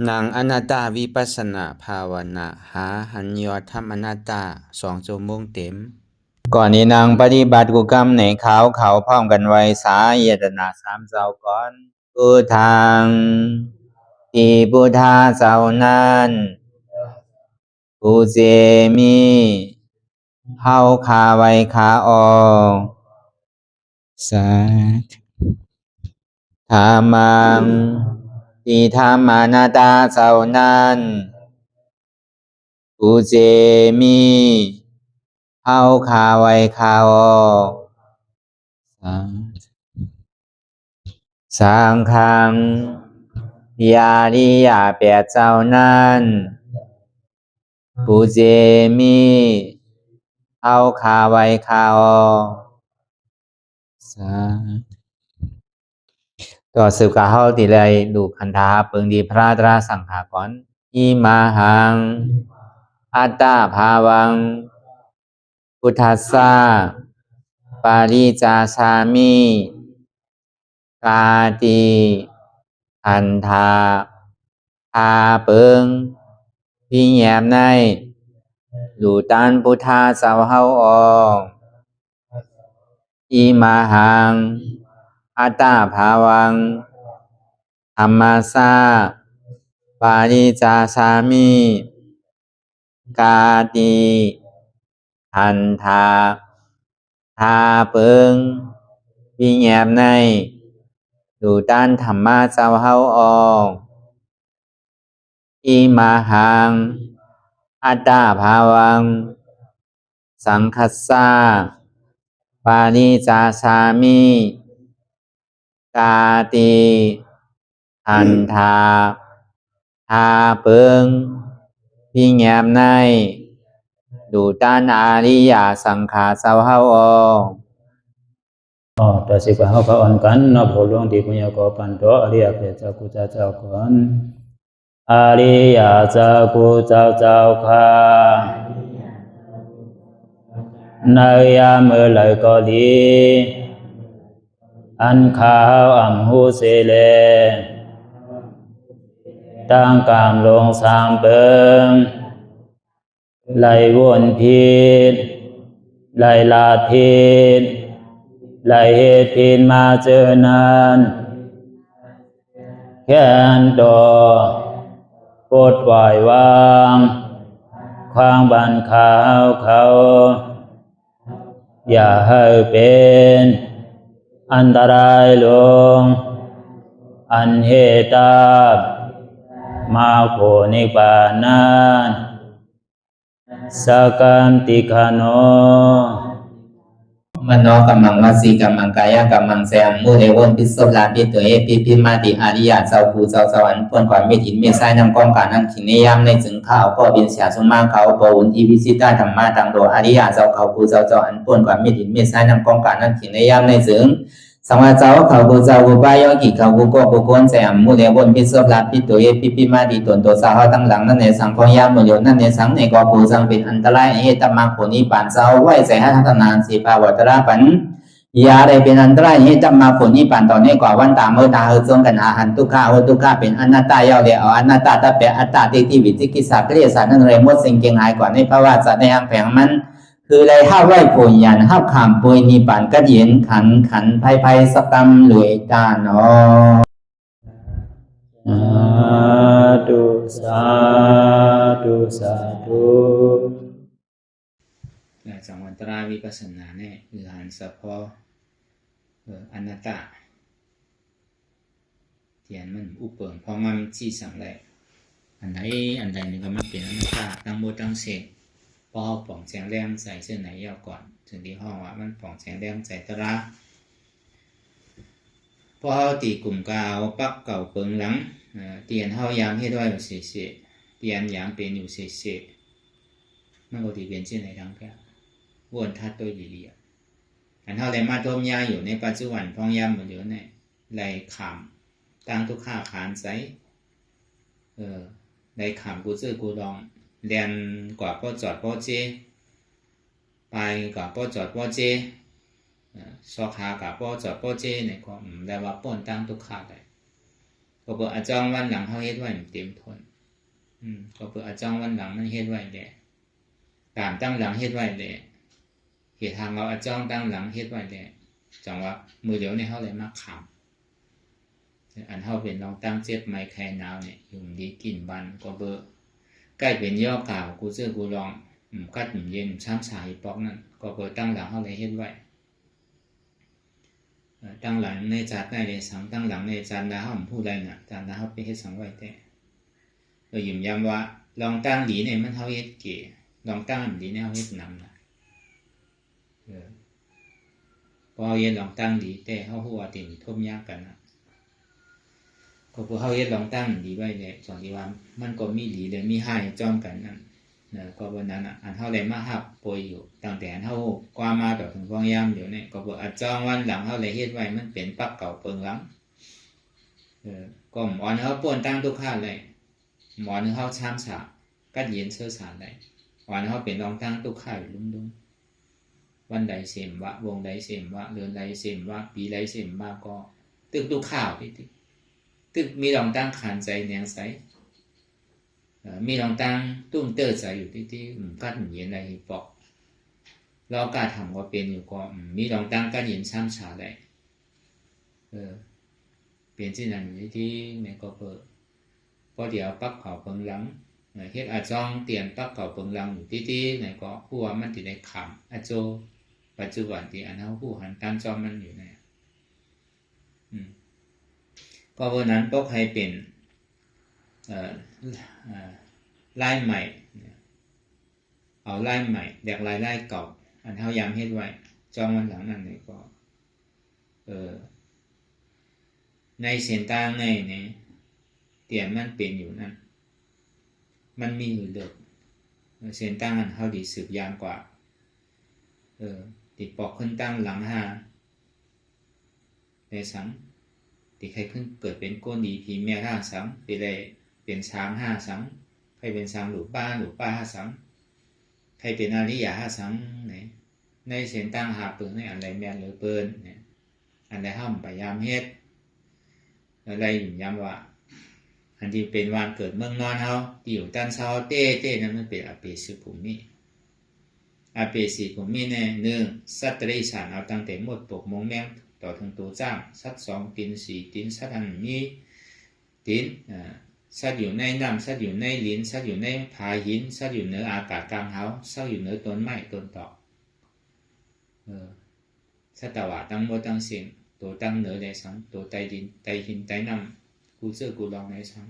นางอนัตตาวิปัสสนาภาวนาหาหันยอดธรรมอนัตตา2 ชั่วโมงเต็มก่อนนี้นางปฏิบัติกุกรรมในเขาพร้อมกันไว้สาเยตนา3 เจ้าก่อนพุทธังที่พุทธาเจ้านั้นผู้เจมีเฮาคาไว้คาออกสาธุธรรมังที่ธรรมานาตาเจ้านั้นผู้เจมีเฮาคาไว้คาออกสังฆังยาริยาแปดเจ้านั้นผู้เจมีเฮาคาไว้คาออกต่อสืบกาเฮาติเลยดูคันธาเปิงดีพระตราสังขากรอิมาหังอัตตาภาวังพุทธัสสะปาริจาสามิกาติอันธาพาเปิงพี่แยมในดูตันพุทธาสาวเฮาออกอิมาหังอัตตาภาวังธรรมัสสะปาริจาสามิกาติอันธาพาเปิงพี่แยมในดูตันธรรมะสาวเฮาออกอิมาหังอัตตาภาวังสังคัสสะปาริจาสามิกาติอันธาทาเปิงพี่แงมในดูตันอาริยสังขาสาวเฮาออกต่อสิกว่าเฮาก็อ่อนกันเนาะผู้หลวงที่ปุญญาก็ปันโตอริยเจ้ากุเจ้าก่อนอริยเจ้ากุเจ้าค่ะในยามเมื่อไหร่ก็ดีอันข้าวอ่ำหูเสเลตั้งกามลงสามเปิงไหลวนพิษไหลลาพิษไหลเหตุพินมาเจอนานแค่นดอปดปล่อยวางความบันขาวเขาอย่าให้เป็นอันตรายลงอันเหตุตามาโผนิปานันสกันติคโนมโนกัมมังวสีกัมมังกายกัมมังแสมมุเรวนพิศลาปิตัวเอปิพิมาติอาริยาเจ้าภูเจ้าสวรรค์พ้นความเมตินเมษายนำกองการนั้นขินนิยามในจึงข้าวก็บินเสียสมมาเขาปวุนทีวิสิตาธรรมะตังโดอาริยาเจ้าเขาภูเจ้าสวรรค์พ้นความเมตินเมษายนำกองการนั้นขินนิยามในจึงสังวาเจ้าเขาภูเจ้าภูบายอกิเขาภูก็ภูโกนแสมมุเรวนพิศลาปิตัวเอปิพิมาติตนตัวสาวตั้งหลังนั่นในสังพยามมุโยนั่นในสังในก็ภูสังเป็นอันตรายเหตุมรรคผลนิพพานเจ้าไหวใส่ให้ทัศนานสีภาวตระปันยาได้เป็นอันตรายให้จำมาผลนิพพานตอนนี้กว่าวันตามเมื่อตาเฮจงกันอาหันทุกข้าทุกข้าเป็นอนัตตาเยาเดียวอนัตตาตาเปอัตตาที่วิจิกิสาเกลียสานั่นเลยมดสิ่งเก่งหายกว่าในภาวะสัตว์ในอังแผงมันคือเลยห้าไหวผลยันห้าขามปุยนิพพานก็เย็นขันภัยสกรรมหลวยตาเนาะสาธุสังวรตราวิปัสสนาเนี่ยคือหันสะพออนัตตาเทียนมันอุปเปิงพอมันจี้สั่งแหละอันใดนี่ก็มันเป็นอนัตตาตั้งโมตั้งเสกพอป่องแสงแรงใส่เสื้อไหนยาวก่อนถึงที่ห้องว่ามันป่องแสงแรงใส่ตระพอตีกลุ่มกาวปักเก่าเปิงหลังเตียนเฮายามให้ด้วยอยู่เสียเตียนยามเป็นอยู่เสียมันก็ตีเป็นเช่นไหนทั้งแก่วนทัดตัวเหลี่ยอันเท่าไรมาทมยาอยู่ในปัจจุบันพองยามเหมือนเดิมเนี่ยไรขามตั้งทุกข้าขานไซไรขามกูซื้อกูลองเรียนกว่าพ่อจอดพ่อเจไปกว่าพ่อจอดพ่อเจสอขากับพ่อจอดพ่อเจเนี่ยก็ได้ว่าป้นตั้งทุกข้าได้ ก็เปิดอาจ้องวันหลังเขาเฮ็ดไว้เต็มทนก็เปิดอาจ้องวันหลังมันเฮ็ดไว้แหละตามตั้งหลังเฮ็ดไว้แหละเหตุทางเราอาจ้องตั้งหลังเฮ็ดไว้แหละจังว่ามือเดียวเนี่ยเขาเลยมาขำอันเขาเป็นลองตั้งเจ็บไม้แค่หนาวเนี่ยอยู่ดีกินบันก็เปิดใกล้เป็นย่อก่าวกูเชื่อกูลองกัดเย็นช้ำสายปอกนั่นก็เปิดตั้งหลังเขาเลยเฮ็ดไว้ตั้งหลังในจัดได้เลยสังตั้งหลังในจัดดาเขาพูดอะไรน่ะจัดดาเขาไปเฮ็ดสังไว้แต่ยืนยันว่าลองตั้งหลีเนี่ยมันเขาเฮ็ดเก๋ลองตั้งหลีเนี่ยเขาเฮ็ดนำนะพอเฮ็ดลองตั้งหลีแต่เขาหัวติ่งทุ่มยากกันนะก็พอเขาเฮ็ดลองตั้งหลีไว้เนี่ยสอนที่ว่ามันก็มีหลีเลยมีให้จ้อมกันนั่นก็วันนั้นอันเท่าไรมาหับป่วยอยู่ตั้งแต่เท่ากว่ามาต่อถึงฟองยามเดี๋ยวนี้ก็บอกอัดจ้องวันหลังเท่าไรเฮ็ดไว้มันเป็นปักเก่าเปิงหลังก็หมอนเขาป่วนตั้งทุกข้าเลยหมอนเขาช้ำฉากัดเย็นเชื้อสารได้หมอนเขาเป็นรองตั้งทุกข้าอยู่ลุ่มๆวันใดเสียมวะวงใดเสียมวะเดือนใดเสียมวะปีใดเสียมวะก็ตึกทุกข้าวที่ตึกมีรองตั้งขานใจแนงใสมีรองตั้งตุ้มเตอร์ใจอยู่ที่กัดเย็นอะไรปอกเราการทำก็เป็นอยู่ก็มีรองตั้งกัดเย็นช้ำฉาได้เปลี่ยนที่นั่นอยู่ที่เนี่ยก็เปิดพอเดี๋ยวปักเขาเปิงหลังเฮ็ดอาจ้องเตียนปักเขาเปิงหลังอยู่ที่เนี่ยก็ผู้ว่ามันติดในขำอาโจปัจจุบันที่อันเขาผู้หันตามจอมมันอยู่เนี่ยก็วันนั้นก็ใครเป็นลายใหม่เอาลายใหม่แดกลายเก่าอันเท่ายามเฮ็ดไว้จองวันหลังนั่นเลยก็ในเส้นต่างในเนี่ยเตียนมันเป็นอยู่นั่นมันมีอยู่เลิกเส้นต่างอันเท่าดีสืบยามกว่าติดปอกขึ้นตั้งหลังห้าในสังติดใครขึ้นเกิดเป็นก้นดีพีเมียห้าสังติดเลยเป็นช้างห้าสังใครเป็นช้างหรือป้าห้าสังใครเป็นอริยะห้าสังในเส้นตั้งหาปืนในอันใดแมนหรือปืนเนี่ยอันใดห้ามพยายามเฮ็ดอะไรอยู่ย้ำว่าอันที่เป็นวันเกิดเมืองนอนเฮาที่อยู่ด้านเช้าเต้นั้นมันเป็นอเปสิภูมิอเปสิภูมิเนี่ยหนึ่งสัตว์ได้สารเอาตั้งแต่หมดปกมงแมงต่อถึงตัวจ้างสัตว์2 ตีน 4 ตีนสัตว์อันมีตีนสัตว์อยู่ในน้ำสัตว์อยู่ในลิ้นสัตว์อยู่ในผาหินสัตว์อยู่เหนืออากาศกลางเฮาสัตว์อยู่เหนือต้นไม้ต้นตอกสัตว์ว่าตั้งหมดตั้งสิ่งตัวตั้งเหนือในสังตัวใต้ดินใต้หินใต้น้ำกูเชื่อกูลองในสัง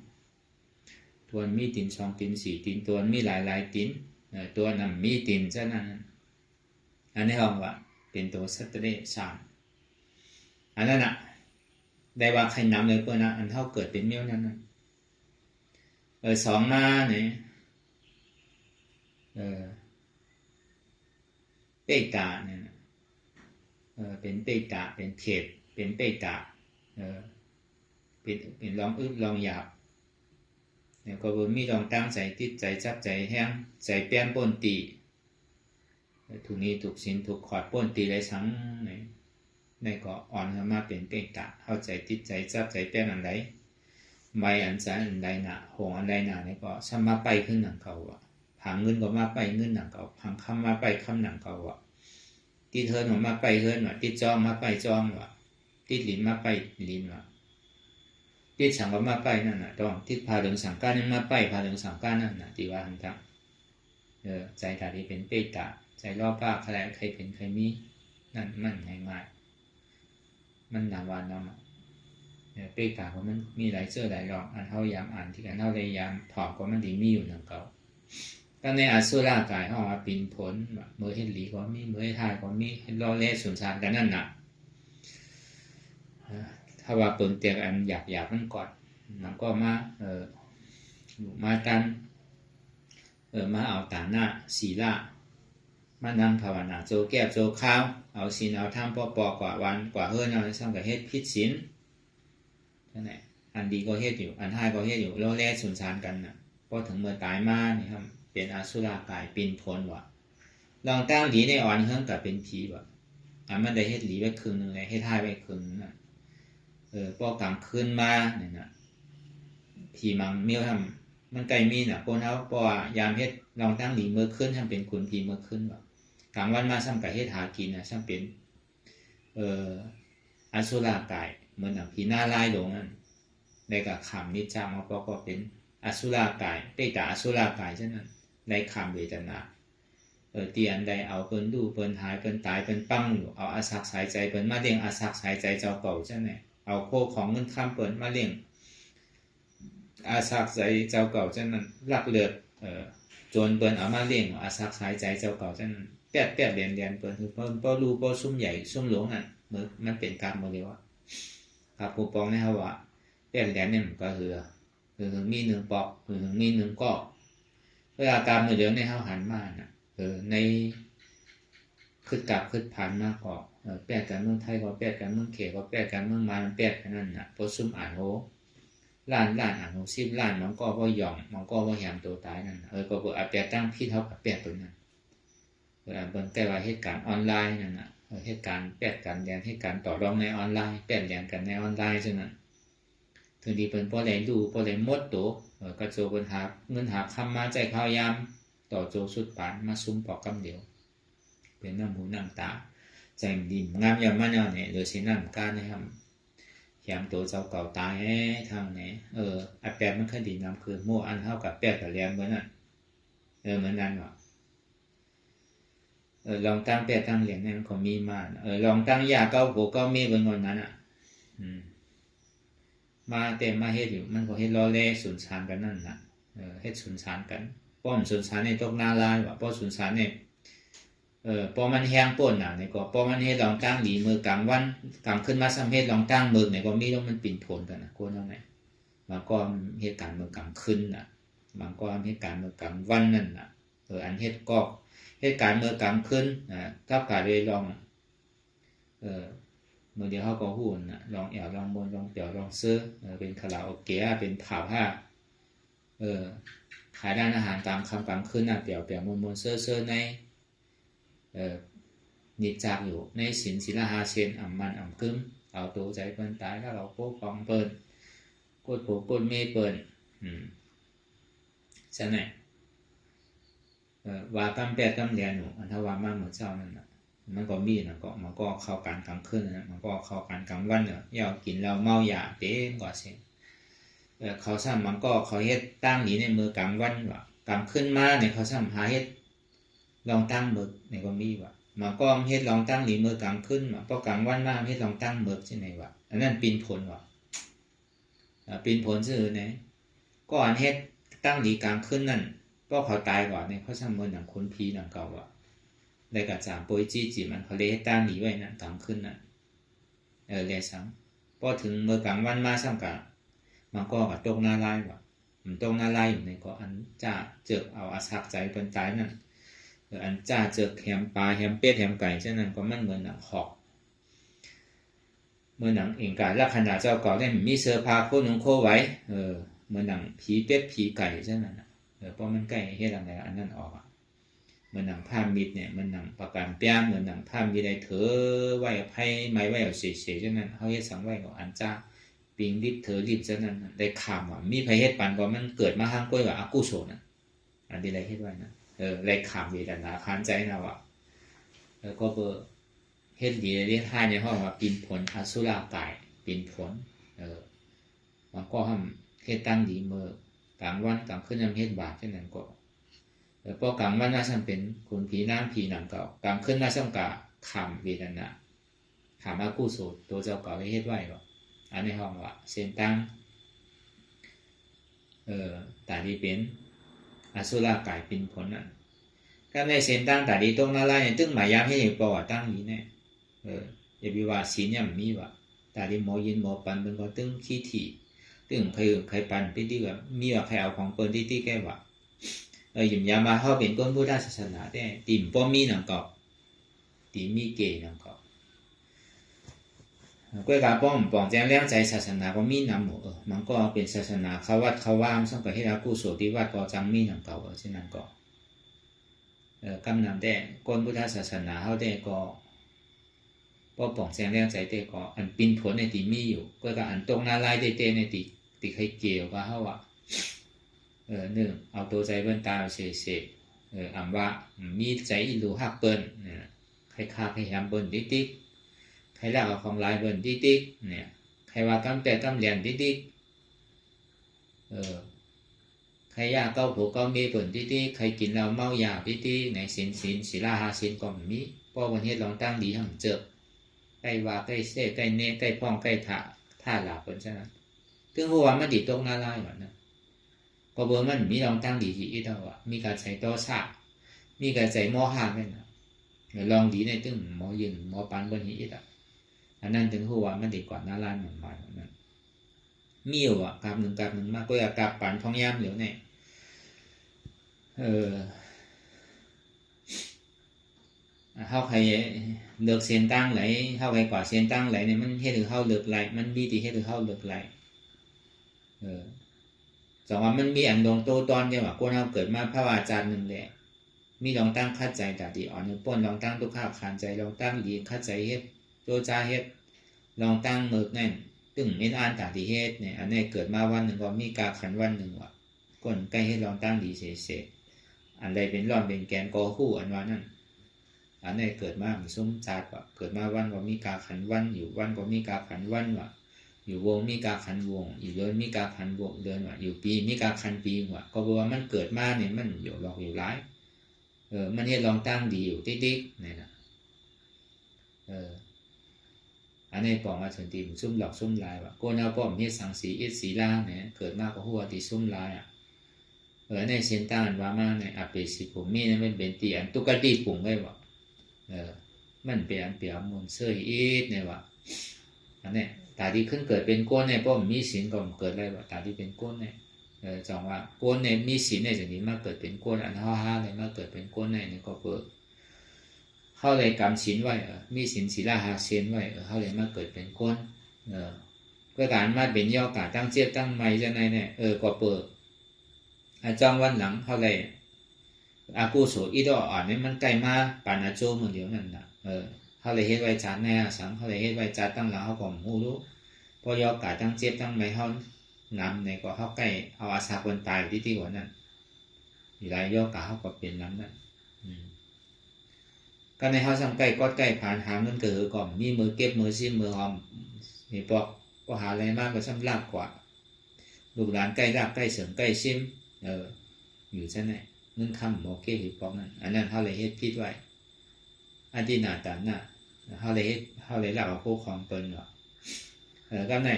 ตัวมีตีน2 ตีน 4 ตีนตัวมีหลายตีนตัวนั้นมีตีนซะนั่นอันนี้ห้องว่าเป็นตัวสัตว์ได้สามอันนั้นน่ะได้ว่าใครนำเลยเพื่อนนะอันเท่าเกิดเป็นเมี่ยวนั้นสองมาเนี่ยเปตาเนี่ยเป็นเปตาเป็นเขตเป็นเปตาเป็นลองอึบลองหยาบเนี่ยก็มีลองตั้งใจติดใจจับใจแห้งใจแป้นป้นตีถูกนี้ถูกสินถูกขอดป้นตีไรทั้งในก็อ่อนมาเป็นเปตาเข้าใจติดใจจับใจแป้นอันใดใบอันสารอันใดหนาหงอันใดหนาเนี่ยก็สมาไปขึ้นหนังเก่าผังเงินก็มาไปเงินหนังเก่าผังคำมาไปคำหนังเก่าติดเทินมาไปเทินติดจอมมาไปจอมติดลิ้นมาไปลิ้นติดสังก็มาไปนั่นน่ะต้องติดพาเรื่องสังการนั่นมาไปพาเรื่องสังการนั่นน่ะที่ว่าหันทางใจถาที่เป็นเปตาใจรอบป้าใครเป็นใครมีนั่นมันง่ายมันนาวานำเปตาเพราะมันมีหลายเสื้อหลายรองอันเท่ายามอ่านที่กันเท่าไรยามถอดก็มันดีมีอยู่หนังเก่าก็ในอสุรากายเขาว่าปินผลเมื่อเห็นหลีก็มีเมื่อทายก็มีรอเล่สุนทรกันนั่นน่ะถ้าว่าเปิงเตียงอันหยาบมันก่อนมันก็มาตันมาเอาตาหน้าศีละมานั่งภาวนาโจแก้โจข้าวเอาศีลเอาธรรมปอกว่าวันกว่าเฮือนเอาสร้างกับเฮ็ดพิษศีลนั่นแหละอันดีก็เฮ็ดอยู่อันท้ายก็เฮ็ดอยู่รอแลสุนทรกันน่ะพอถึงเมื่อตายมานี่ครับเป็นอสุรกายปินผลลองตั้งหลีในอ่อนเฮือนกับเป็นผีอันมันได้เฮ็ดหลีไว้ครึ่งนึงเลยเฮ็ดท้ายไว้ครึ่งนึงพอกลางคืนมาเนี่ยนะ ผีมังเมียวทำมันไกลมีน่ะคนเฮาเพราะว่ายามเฮ็ดลองตั้งหลีมือขึ้นทำเป็นขุนผีมือขึ้นว่ากลางวันมาซ้ำกับเฮ็ดหากินน่ะซ้ำเป็นอสุรกายเหมือนผีหน้าลายหลงนั่นได้กับคำนิจจามาก็เป็นอสุรกายได้แต่อสุรกายฉะนั้นได้คำเวทนาเตียนได้เอาเปิ้นดูเปิ้นหายเปิ้นตายเปิ้นปั้งอยู่เอาอาศักสายใจเปิ้นมาเลี้ยงอาศักสายใจเจ้าเก่าจังไหนเอาโคของเงินคำเปิ้นมาเลี้ยงอาศักสายเจ้าเก่าจังนั้นลักเลือดโจรเปิ้นเอามาเลี้ยงอาศักสายใจเจ้าเก่าจังนั้นแปดเรียนเปิ้นคือเปิ้นบ่รู้บ่ซุ่มใหญ่ซุ่มหลงนั่นมันเป็นกรรมบ่เลยว่าครับผู้ปองนะครับว่าแปดเรียนนี่มันก็คือมี1ปอกมี1ก้อเวลาการมื้อเดียวในเฮาหันมาน่ะในขึ้นกลับขึ้นผ่านมากกว่าแปดกันเมืองไทยก็แปดกันเมืองเขก็แปดกันเมืองมาแปดกันนั่นน่ะพอซุ่มอ่านโหล้านอ่านโห10ล้านมันก็บ่ยอมมันก็บ่แหมตัวตายนั่นก็บ่แปดตั้งพี่เท่ากับแปดตัวนั้นเบิ่งแต่ว่าเหตุการณ์ออนไลน์นั่นน่ะเหตุการณ์แปดกันเรียนเหตุการณ์ต่อรองในออนไลน์แปดเรียนกันในออนไลน์จังนั้นถึงดีเพิ่นบ่ได้รู้บ่ได้หมดตัวก็โจเพิ่นหาเงินหาคำมาใจข้าวยามต่อโจสุดปานมาซุ่มปอกกำเดียวเป็นน้ำหูน้ำตาใจดีงามยามมาเนี่ยหรือสิน้ำการนะครับยามตัวเจ้าเก่าตายทางไหนอันแปดมันคดีน้ำคือโม่อันเท่ากับแปดกับแรมเหมือนนั่นเหมือนนั่นว่ะลองตั้งแปดตั้งเหรียญนั่นก็มีมาลองตั้งยาเก้าโผก็มีบนวันนั้นมาเต็มมาเฮ็ดอยู่มันก็เฮ็ดล้อเล่สุนทานกันนั่นน่ะเฮ็ดสุนทานกันป้อมสุนทานในตกนาลายว่ะป้อสุนทานเนี่ยพอมันแห้งป่นน่ะนี่ก็พอมันเฮ็ดลองตั้งหลีมือกลางวันกลางขึ้นมาซ้ำเฮ็ดลองตั้งมือนี่ก็มีแล้วมันปิ่นผลกันน่ะโคตรไหนบางก็เฮ็ดการมือกลางขึ้นน่ะบางก็เฮ็ดการมือกลางวันนั่นน่ะอันเฮ็ดก็เฮ็ดการมือกลางขึ้นกับการเลยลองมื้อเดียวเฮาก็ฮู้น่ะลองแอวลองบนลองเตียวลองซื้อเป็นคาราโอเกะเป็นผับผ้าขายร้านอาหารตามคำกลางคืนน่ะเปียวๆมนๆเซ่อๆในนิจจากอยู่ในศีลหาเชนอ่ำมันอ่ำกึ้มเอาตัวใจเปิ้นตายแล้วเราโคกองเปิ้นกดโผกดเมเปิ้นใช่ไหมว่ากำแปดกำเรียนอยู่อันทว่ามาเหมือนเจ้านั่นน่ะมันก็มีนะก็มันก็เข้าการกลางคืนนะมันก็เข้าการกลางวันเนี่ยยาวกินแล้วเมายาเต็มกว่าเสียเขาซ้ำมันก็เขาเฮ็ดตั้งหนีในมือกลางวันว่ะกลางคืนมาเนี่ยเขาซ้ำหาเฮ็ดลองตั้งมือเนี่ยก็มีว่ะมันก็เฮ็ดลองตั้งหนีมือกลางคืนว่ะพอกลางวันมาเฮ็ดลองตั้งมือใช่ไหมว่ะอันนั้นปีนผลว่ะปีนผลซื่อไหนก็อันเฮ็ดตั้งหนีกลางคืนนั่นก็เขาตายก่อนเนี่ยเขาซ้ำมือหนังคนผีหนังเก่าว่ะได้กับจามโปยจี้จีมันเขาเลยให้ตั้งหนีไว้นั่นกลางคืนนั่นเลยซ้ำพอถึงมือกลางวันมาซ้ำกับมันก็กับตกหน้าลายว่ะมันตกหน้าลายอยู่ในก็อันจ้าเจิกเอาอาศักใจเป็นตายนั่นอันจ้าเจอแหมปลาแหมเป็ดแหมไก่เช่นนั้นก็มันเหมือนหนังหอกเมื่อหนังเองการลักษณะเจ้าเก่าได้มีเสื้อผ้าโคนุ่งโคไว้เหมือนหนังผีเป็ดผีไก่เช่นนั้นเพราะมันใกล้เฮ็ดอะไรอันนั้นออกเหมือนหนังผ้ามิดเนี่ยมันหนังประการเปียเหมือนหนังผ้ามิดได้เถอไว้ไพ่ไม้ไว้เอาเฉยๆเช่นนั้นเขาเฮ็ดสังไว้ของอันจ้าปิงดิบเถอดิบเช่นนั้นได้ข่าวว่ามีไผเฮ็ดปันก็มันเกิดมาห้างก้อยว่าอากุโสน่ะอันที่ได้เฮ็ดไว้นะไรขามเวทนาคันใจนะวะก็เบอร์เฮ็ดดีเรียกท่าในห้องว่าปินผลอสุรากายปินผลมันก็ทำเฮ็ดตั้งดีเมื่อกลางวันกลางคืนยังเฮ็ดบาปเช่นนั้นก็พอกลางวันน่าจะเป็นคนผีน้ำผีหนังเก่ากลางคืนน่าจะกะขามเวทนาขามอากุโสตัวเจ้าเก่าให้เฮ็ดไว้ก็อันในห้องว่าเส้นตั้งตาดีเป็นอสุรากายปินผลนั่นก็ในเส้นตั้งตาดีตรงนั้นเนี่ยตึ้งหมายยามให้ปอตั้งนี้เนี่ยอย่าไปว่าศีลเนี่ยมีว่าตาดีหมอยินหมอปันเป็นก็ตึ้งขี้ถี่ตึ้งใครปันไปที่ว่ามีว่าใครเอาของเปิ้นที่แก้ว่าหยิบยามาเขาเป็นก้นพุทธศาสนาแต่ติ่มป้อมีหนังกอบติมีเกหนังกอบกล้วยกาป้อมป่องแจ้งเลี้ยงใจศาสนาก็มีนำหมดมันก็เป็นศาสนาเขาวัดเขาว่ามสังกัดให้อากุโสที่วัดก็จังมีหนังเก่าเช่นนั้นก็กำนำแต่ก้นพุทธศาสนาเขาแต่ก็ป้อป่องแจ้งเลี้ยงใจแต่ก็อันปินผลในติมีอยู่กล้วยกาอันตรงนาลายเตในติใครเกี่ยวกับเขาว่า หนึ่งเอาตัวใจเปิ้นตาเสกอ่ำว่ามีใจอินดูหักเปิ้นใครฆ่าใครยำเปิ้นติ๊กใครลากเอาของลายเปิ้นติ๊กเนี่ยใครว่ากำแต่กำเหรียญติ๊กใครยาเก้าผัวเก้ามีเปิ้นติ๊กใครกินเราเมายาติ๊กในศีลาหาศีลก็มีป้อวันเฮ็ดลองตั้งดีหั่งเจอใกล้ว่าใกล้เซ่ใกล้เน่ใกล้ป้องใกล้ท่าหลาเปิ้นซะนะถึงหัวมันดิตรงหน้าลายว่านะก็เบอร์มันมีลองตั้งดีที่อีเท่าอ่ะมีการใช้ต่อซามีการใช้หม้อห่างแม่นลองดีในตึงหม้อยืนหม้อปันบนนี้อีกอ่ะอันนั้นถึงหัวมันดีกว่าหน้าลายเหมือนมันนั่นมีอยู่อ่ะกับหนึ่งมากก็อยากกับปันท้องย่ำเหลียวเนี่ยเขาใครเลือกเส้นตั้งไหลเขาใครกว่าเส้นตั้งไหลเนี่ยมันเฮ็ดถึงเขาเลือกไหลมันมีที่เฮ็ดถึงเขาเลือกไหลสองว่ามันมีอันลงโตตอนเดียวว่าคนเราเกิดมาพระวาจารย์หนึ่งแหละมีลองตั้งคัดใจแต่ดีอ่อนป้นลองตั้งทุกข้าวขานใจลองตั้งดีคัดใจเฮ็ดโจจาเฮ็ดลองตั้งมือนั่นตึงนิอ่านแต่ดีเฮ็ดเนี่ยอันนี้เกิดมาวันหนึ่งก็มีกาขันวันหนึ่งว่ะก้นใกล้เฮ็ดลองตั้งดีเสร็จอันใดเป็นร่อนเป็นแกนกอคู่อันว่านั่นอันนี้เกิดมามีซุ้มจัดว่ะเกิดมาวันก็มีกาขันวันอยู่วันก็มีกาขันวันว่ะอยู่วงมีกาขันวงอยู่เดือนมีกาขันวงเดือนว่ะอยู่ปีมีกาขันปีว่ะก็บอกว่ามันเกิดมาเนี่ยมันอยู่หลอกอยู่ร้ายมันเฮ็ดลองตั้งดีอยู่ติ๊กนี่นะอันนี้ปองมาถึงตีมซุ่มหลอกซุ่มลายว่ะโกนเอาป้อมเฮ็ดสังสีอิดสีล่าเนี่ยเกิดมาก็หัวตีซุ่มลายอ่ะในเส้นตั้งว่ามาในอเปสิผมมีเนี่ยมันเป็นตีอันตุกตีปุ่งไว้ว่ะมันเป็นอันเปียมุนเสื้ออีดเนี่ยว่ะอันนี้ตาที่ขึ้นเกิดเป็นก้นเนี่ยป้อมมีศีลก็เกิดอะไรว่ะตาที่เป็นก้นเนี่ยจังว่าก้นเนี่ยมีศีลเนี่ยจากนี้มาเกิดเป็นก้นอันห้าเลยมาเกิดเป็นก้นเนี่ยก็เปิดเข้าเลยกำศีลไว้มีศีลศีลาหาศีลไว้เข้าเลยมาเกิดเป็นก้นเพื่อการมาเป็นย่อกาตั้งเจี๊ยบตั้งไม้จะไหนเนี่ยก็เปิดจังวันหลังเข้าเลยอากูโสอีดอ่อนเนี่ยมันใกล้มาปานอาโจเหมือนเดียวนั่นนะเขาเลยเฮ็ดไว้จัดแน่สังเขาเลยเฮ็ดไว้จัดตั้งหลังเขาก็หูรู้พอยอกาตั้งเจี๊ยบตั้งไม้เขานำในก็เขาใกล้เอาอาสาคนตายที่กว่านั้นอยู่ไรยอกาเขาก็เป็นน้ำนั่นก็ในเขาสั่งใกล้ก็ใกล้ผ่านหาเงินเกิดก่อนมีมือเก็บมือซิมมือหอมนี่ปอกก็หาอะไรมากก็ซ้ำลากกว่าลูกหลานใกล้รากใกล้เสริมใกล้ซิมอยู่ซะไหนเงินคำหมอเก็บหิปอกนั่นอันนั้นเขาเลยเฮ็ดพิษไว้อันที่หน้าตาหน้าเขาเลยเฮ็ดเขาเลยหลักเอาคู่ของเปิ้นหรอก็ไหน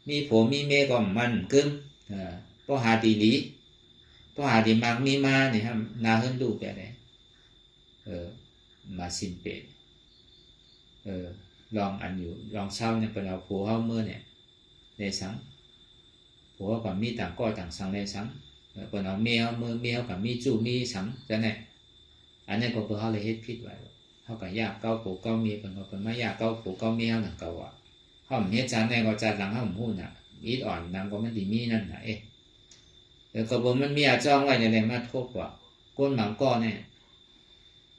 มีผัวมีเมียก็มันกึ่งพอหาดีหลีพอหาดีมากมีมาเนี่ยครับนาเฮิรนดูแกได้มาสินเป็ดลองอันอยู่ลองเช่าเนี่ยเป็นเอาผัวเขาเมื่อเนี่ยในสังผัวกับมีต่างก็ต่างสังในสังเป็นเอาเมียเขาเมื่อเมียกับมีจู่มีสังจะเนี่ยอันนี้ก็เพื่อเขาเลยเฮ็ดพิษไว้เขากับยากเก้าผัวเก้าเมียเป็นก็เป็นไม่ยากเก้าผัวเก้าเมียหนังเก่าอ่ะเขาเมียจานในก็จานหลังเขาหูน่ะอีดอ่อนนางก็มันดีมีนั่นน่ะแต่ก็บอกมันมีอาจ้องไว้ในแรงมาทบว่าก้นหมังก้อนเนี่ย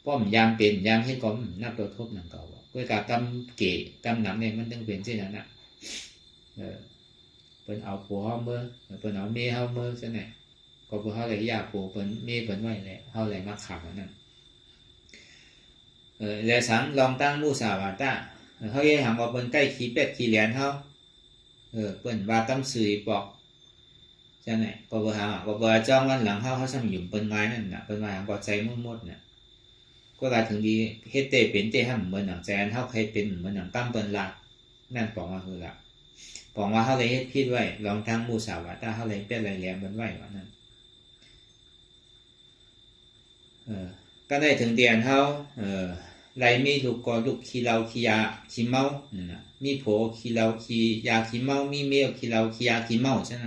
ป้อมยามเป็นยามให้ก้มนับตัวทบหนังเก่าเพื่อการกำเกะกำหนังเนี่ยมันต้องเป็นเช่นนั้นน่ะเป็นเอาผัวเขาเมื่อเป็นเอาเมียเขาเมื่อใช่ไหมก็เพื่อเขาเลยอยากผัวเป็นเมียเป็นไว้เลยเขาเลยมาขับนั่นแล้วสังลองตั้งมูสาวาตาเขาเยี่ยหังว่าเป็นใกล้ขี้เป็ดขี้เหรียญเขาเป็นว่าตั้มสื่อบอกใช่ไหมก็เพื่อหาก็เพื่อจ้องวันหลังเขาสั่งหยุ่มเป็นไม้นั่นน่ะเป็นไม้หังก็ใจมุดเนี่ยก็การถึงดีเฮ็ดเตะเป็นเตะห้ามเหมือนหนังใจอันเขาเคยเป็นเหมือนหนังตั้มเป็นหลักนั่นบอกว่าคือหลักบอกว่าเขาเลยเฮ็ดพิษไว้ลองทั้งมูสาวาตาเขาเลยเป็นอะไรแหลมเป็นไว้ว่านั่นก็ได้ถึงเดียนเขาไรมีลูกกอลูกขี้เหล้าขี้ยาขี้เมาน่ะมีผัวขี้เหล้าขี้ยาขี้เมามีเมียขี้เหล้าขี้ยาขี้เมาใช่ไหม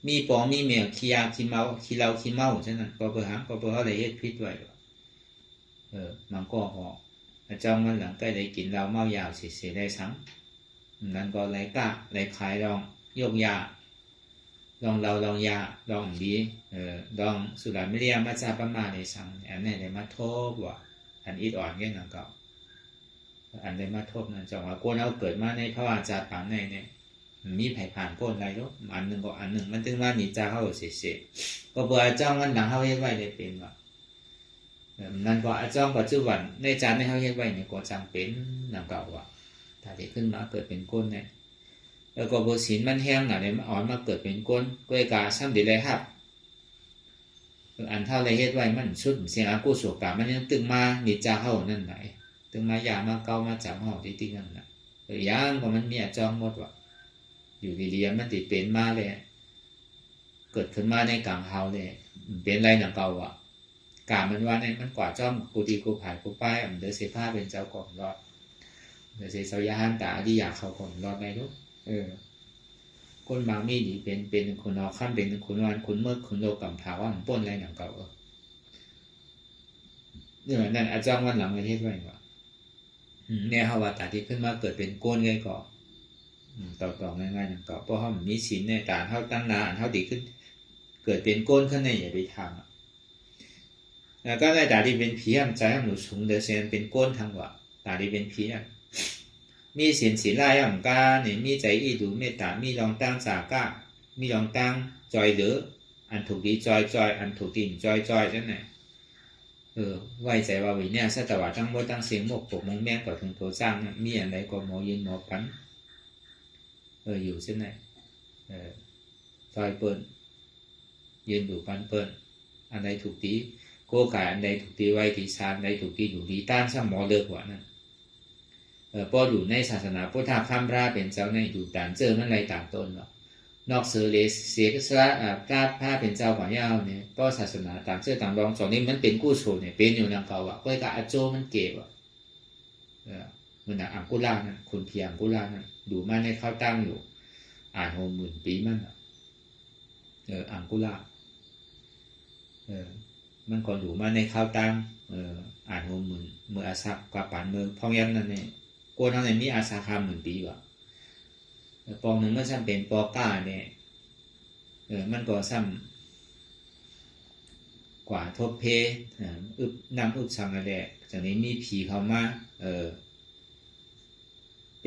มีปองมีเมียขี้ยาขี้เมาขี้เหล้าขี้เมาใช่ไหมก็เพื่อหาก็เพื่อเขาเลยเฮ็ดพิษไว้มันก็หอกจ้องมันหลังใกล้ได้กินเหล้าเมายาวเสียได้สังนั่นก็ไรกะไรขายลองยกยาลองเราลองยาลองดีลองสุราไม่เรียมาจาประมาในสังอันนี้ได้มาทบว่าอันอิดอ่อนแค่นั้นก็อันได้มาทบนั่นจังว่าคนเอาเกิดมาในพระวาจาปางในเนี่ย มีไผ่ผ่านพ้นอะไรลูกอันหนึ่งก็อันหนึ่งมันถึงว่านิจาเขาเสียก็เบื่อจ้องมันหลังเขาเฮ็ดไว้ได้เป็นว่านั่นก็อาจ้องปัจจุบันในจานในเขาเฮ็ดไว้เนี่ยก็จำเป็นนำเก่าว่าถ้าที่ขึ้นมาเกิดเป็นก้นเนี่ยแล้วก็บ่ศีลมันแห้งน่ะเนี่ยมันอ่อนมาเกิดเป็นก้นก็กาซ้ำดีเลยครับอันเท่าไรเฮ็ดไว้มันชุดเสียงอากุศลกรรมมันยังตึงมานิจาเฮานั่นไหนตึงมาอย่ามาเก่ามาจับเฮาที่นั่นน่ะอย่างก็มันมีอาจ้องหมดว่าอยู่ดีๆมันติดเป็นมาเลยเกิดขึ้นมาในกลางเฮาเลยเป็นไรหนังเก่าอ่ะกามันว่าเนี่ยมันกว่าจ้อมกูตีกูผายกูป้ายเดือเสียผ้าเป็นเจ้าก่อนรอดเดือเสียสยาหันตาที่อยากเขาก่อนรอดไหมลูกคนบางมีดีเป็นคนนอขั้นเป็นคนวันคนเมื่อคนโลกำถาว่ามันป้นไรหนังเก่าเนี่ยนั่นอาจารย์วันหลังประเทศไว้ว่าเนี่ยเขาว่าตาที่ขึ้นมาเกิดเป็นก้นไงก่อนต่อง่ายๆหนังเก่าเพราะเขามีศีลในการเขาตั้งนานเขาดีขึ้นเกิดเป็นก้นขึ้นในอย่าไปทำแล้วก็ในตาที่เป็นผีอ่ะใจหนูสูงเดือดเสียนเป็นก้นทางว่าตาที่เป็นผีอ่ะมีศีลลายอ่ะก้าเนี่ยมีใจอีดูเมตตามีลองตั้งสาก้ามีลองตั้งจอยเหลืออันถูกดีจอยอันถูกดิ่งจอยนั่นแหละไว้ใจว่าวิเนี่ยสัตว์ทั้งหมดตั้งเสียงหมกปกมงแมงก่อถึงโถสร้างมีอะไรก็หมอยินหมอพันอยู่เช่นไหนจอยเปิ้ลยืนอยู่ปันเปิ้ลอันใดถูกตีโกกายอันใดถูกตีไว้ที่ซานใดถูกตีอยู่ดีต้านซ้ำหมอเลิกกว่านั่นพออยู่ในศาสนาพุทธะข้ามราเป็นเจ้าในอยู่ต่างเจอมันอะไรต่างต้นหรอกนอกเสือเลเสียก็สละกล้าผ้าเป็นเจ้าของยาวเนี่ยก็ศาสนาต่างเจอต่างรองสอนนี้มันเป็นกู้โชว์เนี่ยเป็นอยู่นางเก่าอ่ะก็ไอ้กะอาโจมันเก็บอ่ะมันอังกุลานะคุณเพียงอังกุลานะดูมาในข้าวตั้งอยู่อ่านโฮหมื่นปีมันอังกุลามันก่อนอยู่มาในข้าวตั้งอ่านโฮหมื่นเมื่ออาศักกว่าป่านเมืองพ่องยันนั่นเนี่ยกวนนั่นเนี่ยมีอาสาคาหมื่นปีว่ะปองหนึ่งมันซ้ำเป็นปอก้าเนี่ยมันก็ซ้ำกว่าทบเพน้ำอึบสังอะไรจากนี้มีผีเขามา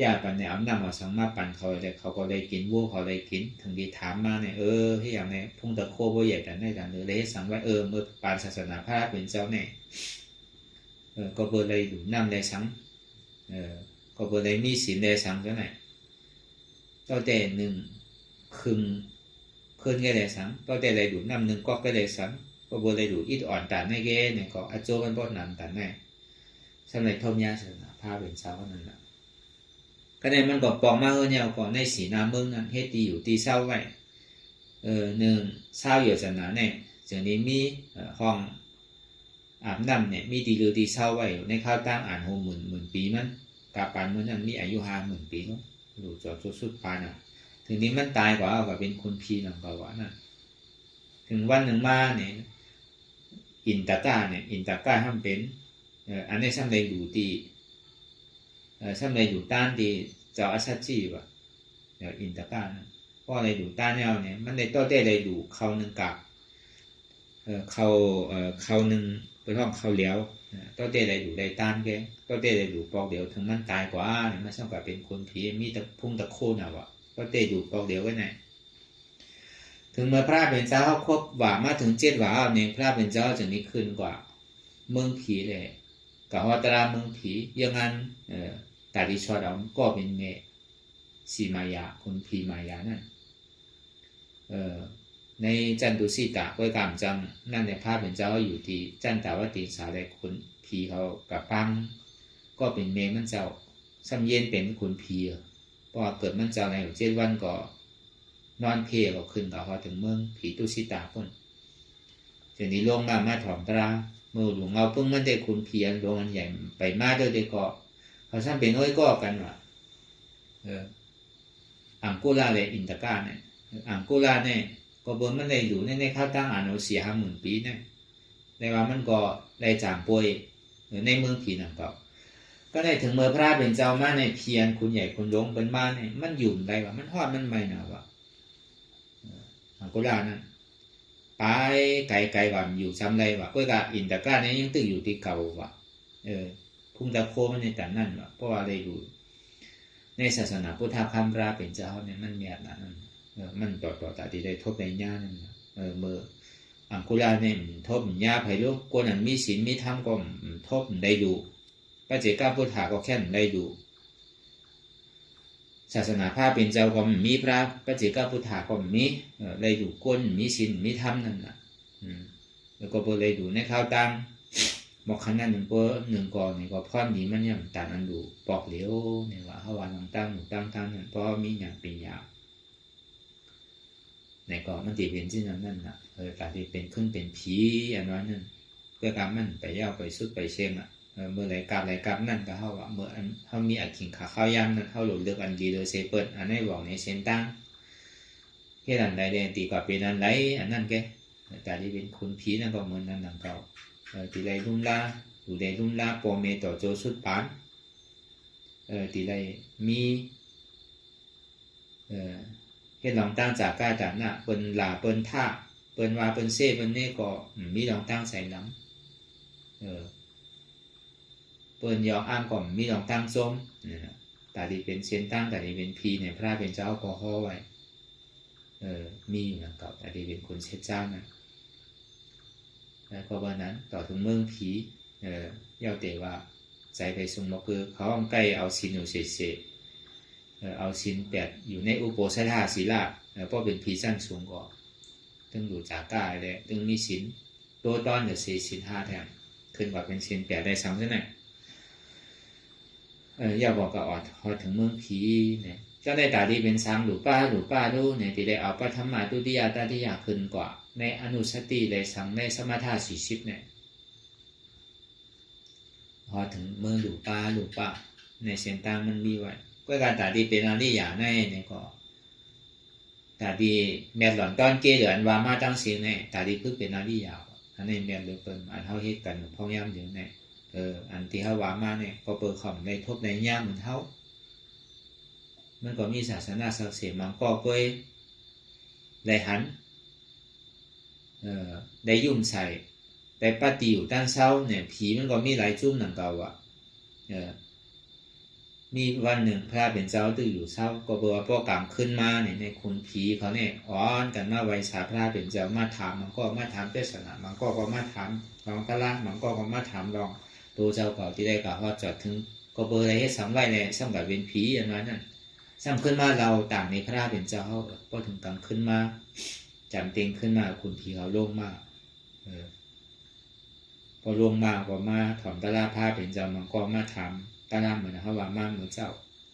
ญาติปันเนี่ยเอาน้ำมาสังมาปั่นเขาเลยเขาก็เลยกินวัวเขาเลยกินถึงดีถามมาเนี่ยที่อย่างเนี่ยพุ่งตะโคบ่ใหญ่แต่ในแต่เนื้อเลยสังไว้เมื่อปานศาสนาพระเป็นเจ้าเนี่ยก็เบอร์เลยอยู่น้ำเลยสังก็เบอร์เลยมีศีลเลยสังเจ้าไหนต่อแต่หนึ่งคืนก็เลยสังต่อแต่เลยดูน้ำหนึ่งก็เลยสังก็เบอร์เลยดูอิดอ่อนตันในเกเนี่ยก็อาโจกันบ่นำตันแน่สำหรับทมยาศาสนาพระเป็นเจ้านั่นแหละก็ในมันก็ปองมาเนี่ยก่อนในสีน้ำเมืองนั้นเฮ็ดดีอยู่ตีเศร้าไว้หนึ่งเศร้าอยู่ศาสนาเนี่ยจากนี้มีห้องอาบน้ำเนี่ยมีตีเรือตีเศร้าไว้ในข้าวตั้งอ่านโฮหมื่นปีมันกาปานเมื่อนั้นมีอายุ50,000 ปีแล้วดูจอดสุดปานถึงนี้มันตายกว่าเอากับเป็นคนพีหนังกว่านั่นถึงวันหนึ่งมาเนี่ยอินตาก้าห้ามเป็นอันนี้ซ้ำเลยดูตีซ้ำเลยดูต้านตีเจ้าอาชาจีว่ะอินตาก้านะเพราะอะไรดูต้านแนวเนี่ยมันในต้นได้เลยดูเขาหนึ่งกับเขาหนึ่งไปห้องเขาเลี้ยวต้นได้เลยดูได้ต้านแกต้นได้เลยดูปอกเดียวถึงมันตายกว่าเนี่ยมันซ้ำกับเป็นคนผีมีแต่พุ่งตะโค่น่ะว่ะต้นได้ดูปอกเดียวไว้ไหนถึงเมื่อพระเป็นเจ้าครบว่ามาถึง7 ว่าเนี่ยพระเป็นเจ้าจะนี้ขึ้นกว่าเมืองผีเลยกับวัตราเมืองผียังงั้นตาดิชอดเอาก็เป็นเมสีมายาคนผีมายานั่นในจันตุสีตาก็กามจังนั่นในภาพเป็นเจ้าอยู่ที่จันตาวตีสาได้คนผีเขากับปังก็เป็นเมมันเจ้าซ้ำเย็นเป็นคนผีเพราะเกิดมันเจ้าใน7 วันก็นอนเพลก็ขึ้นต่อเขาถึงเมืองผีตุสีตาคนเดี๋ยวนี้ลงมาถอมตราเมื่อหลวงเอาเพิ่งมันได้คุณเพียรลงมันใหญ่ไปมาด้วยเด็กก็เขาซ้ำเป็นก็กันว่ะอังกุลาเลยอินตาก้าเนี่ยอังกุลาเนี่ยก็บนมันได้อยู่ในข้าวตั้งอ่านเอา50,000 ปีเนี่ยในว่ามันก็ได้จางป่วยในเมืองผีหนังเก่าก็ได้ถึงเมื่อพระเป็นเจ้ามาในเพียรคุณใหญ่คุณลงเป็นมาเนี่ยมันหยุ่มได้ว่ามันทอดมันไม่หนาวะอังกุลานั่นไปไกลๆว่าอยู่ซ้ำไรวะก็กับอินตาก้าเนี่ยยังตึกอยู่ที่เก่าวะพุ่งตะโคมันในแต่นั่นวะเพราะว่าอะไรดู ในศาสนาพุทธคำพระเป็นเจ้าเนี่ยมันมีอะไรนั่นมันต่อตาที่ได้ทบในญาณนั่นเมื่ออังคุลาเนี่ยทบญาไพโลกคนนั้นมีศีลมีธรรมก็ทบได้ดูพระเจ้าพุทธาก็แค่ได้ดูศาสนาพระเป็นเจ้าก็มีพระเจ้าพุทธาก็มีได้ดูคนมีศีลมีธรรมนั่นแหละแล้วก็เลยดูในข้าวตังบอกขนาดหนึ่งก่อนนี่ก็พร้อมดีมันยังต่างอันดูปอกเหลียวเนี่ยว่าเขาว่าตั้งนั่นเพราะมีอย่างเป็นยาวในก่อนมันตีเป็นที่นั่นน่ะการที่เป็นขึ้นเป็นผีอันนั้นนั่นเพื่อการมันไปย่าไปสุดไปเชื่อมเมื่อไรกับนั่นก็เขาว่าเมื่อเขามีอัดขิงขาข้าวยำนั่นเขาหลุดเลือกอันดีโดยเซเปิดอันนี้บอกในเซนตั้งแค่นั้นใดเดนตีกว่าเป็นอันไรอันนั้นแกแต่ที่เป็นคุณผีนั่นก็เหมือนนั่นดังเก่าตีไรรุ่มลาดูได้รุ่มลาโปเมต่อโจสุดปานตีไรมีเฮ็ดลองตั้งจากก้าจากน่ะเปิ้นหลาเปิ้นท่าเปิ้นว่าเปิ้นเซ่เปิ้นนี่ก็มีลองตั้งใส่น้ำเปิ้นยองอ้างก็มีลองตั้งส้มแต่ที่เป็นเส้นตั้งแต่ที่เป็นพีเนี่ยพระเป็นเจ้าก็ห่อไว้มีอยู่นะกับแต่ที่เป็นคนเช็ดเจ้านะแล้วก็วันนั้นต่อถึงเมืองผีเย้าเตว่าใจไปซุ่มมาคือเขาใกล้เอาสินอยู่เฉยเอาสิน8อยู่ในอุโปสถาศีลาเพราะเป็นผีสั้นสูงกว่าตึงอยู่จากกายเลยตึงมีสินตัวตอนเดี๋ยวสิน5แทนขึ้นกว่าเป็นสิน8ได้ซ้ำใช่ไหมอย่าบอกกับออดพอถึงเมืองผีเนี่ยเจ้าได้ตาดีเป็นซ้ำหรือป้าดูเนี่ยที่ได้เอาปฐมมาตุติยาตติยาขึ้นกว่าในอนุสติได้ซ้ำในสมถะ40เนี่ยพอถึงเมืองหรือป้าในเส้นทางมันมีไว้ก็การตาดีเป็นอริยาในเนี่ยก็ตาดีแม่หล่อนตอนเกเหลือนว่ามาตั้งเสียงเนี่ยตาดีคือเป็นอริยาอันนี้แม่เลยเปิ่นอันเฮาเฮ็ดกันพ่อย่ำเดี๋ยวเนี่ยอันที่เฮาว่ามาเนี่ยก็เปิดของในทบในย่ำเหมือนเฮามันก็มีศาสนาศักดิ์สิทธิ์มันก็เคยได้หันได้ยุ่มใส่แต่ปฏิอยู่ด้านเช้าเนี่ยผีมันก็มีหลายจุ่มหนังเก่าอ่ะมีวันหนึ่งพระเป็นเจ้าตื่นอยู่เช้าก็บอกว่าพ่อกำขึ้นมาเนี่ยในคุณผีเขาเนี่ยอ้อนกันมาไว้สาพระเป็นเจ้ามาถามมันก็มาถามเทศนามันก็มาถามลองพระมันก็มาถามลองตัวเจ้าเก่าที่ได้กล่าวว่าจอดถึงก็เบอร์อะไรให้สำไว้เลยสำกับเป็นผีอย่างนั้นนั่นสำขึ้นมาเราต่างในพระเป็นเจ้าพอถึงกำขึ้นมาจำเต็งขึ้นมาคุณผีเขาลงมาพอลงมาก็มาถอนตะลาผ้าเป็นเจ้ามันก็มาถามตาลามเหมือนเขาว่ามาเหมือนเจ้า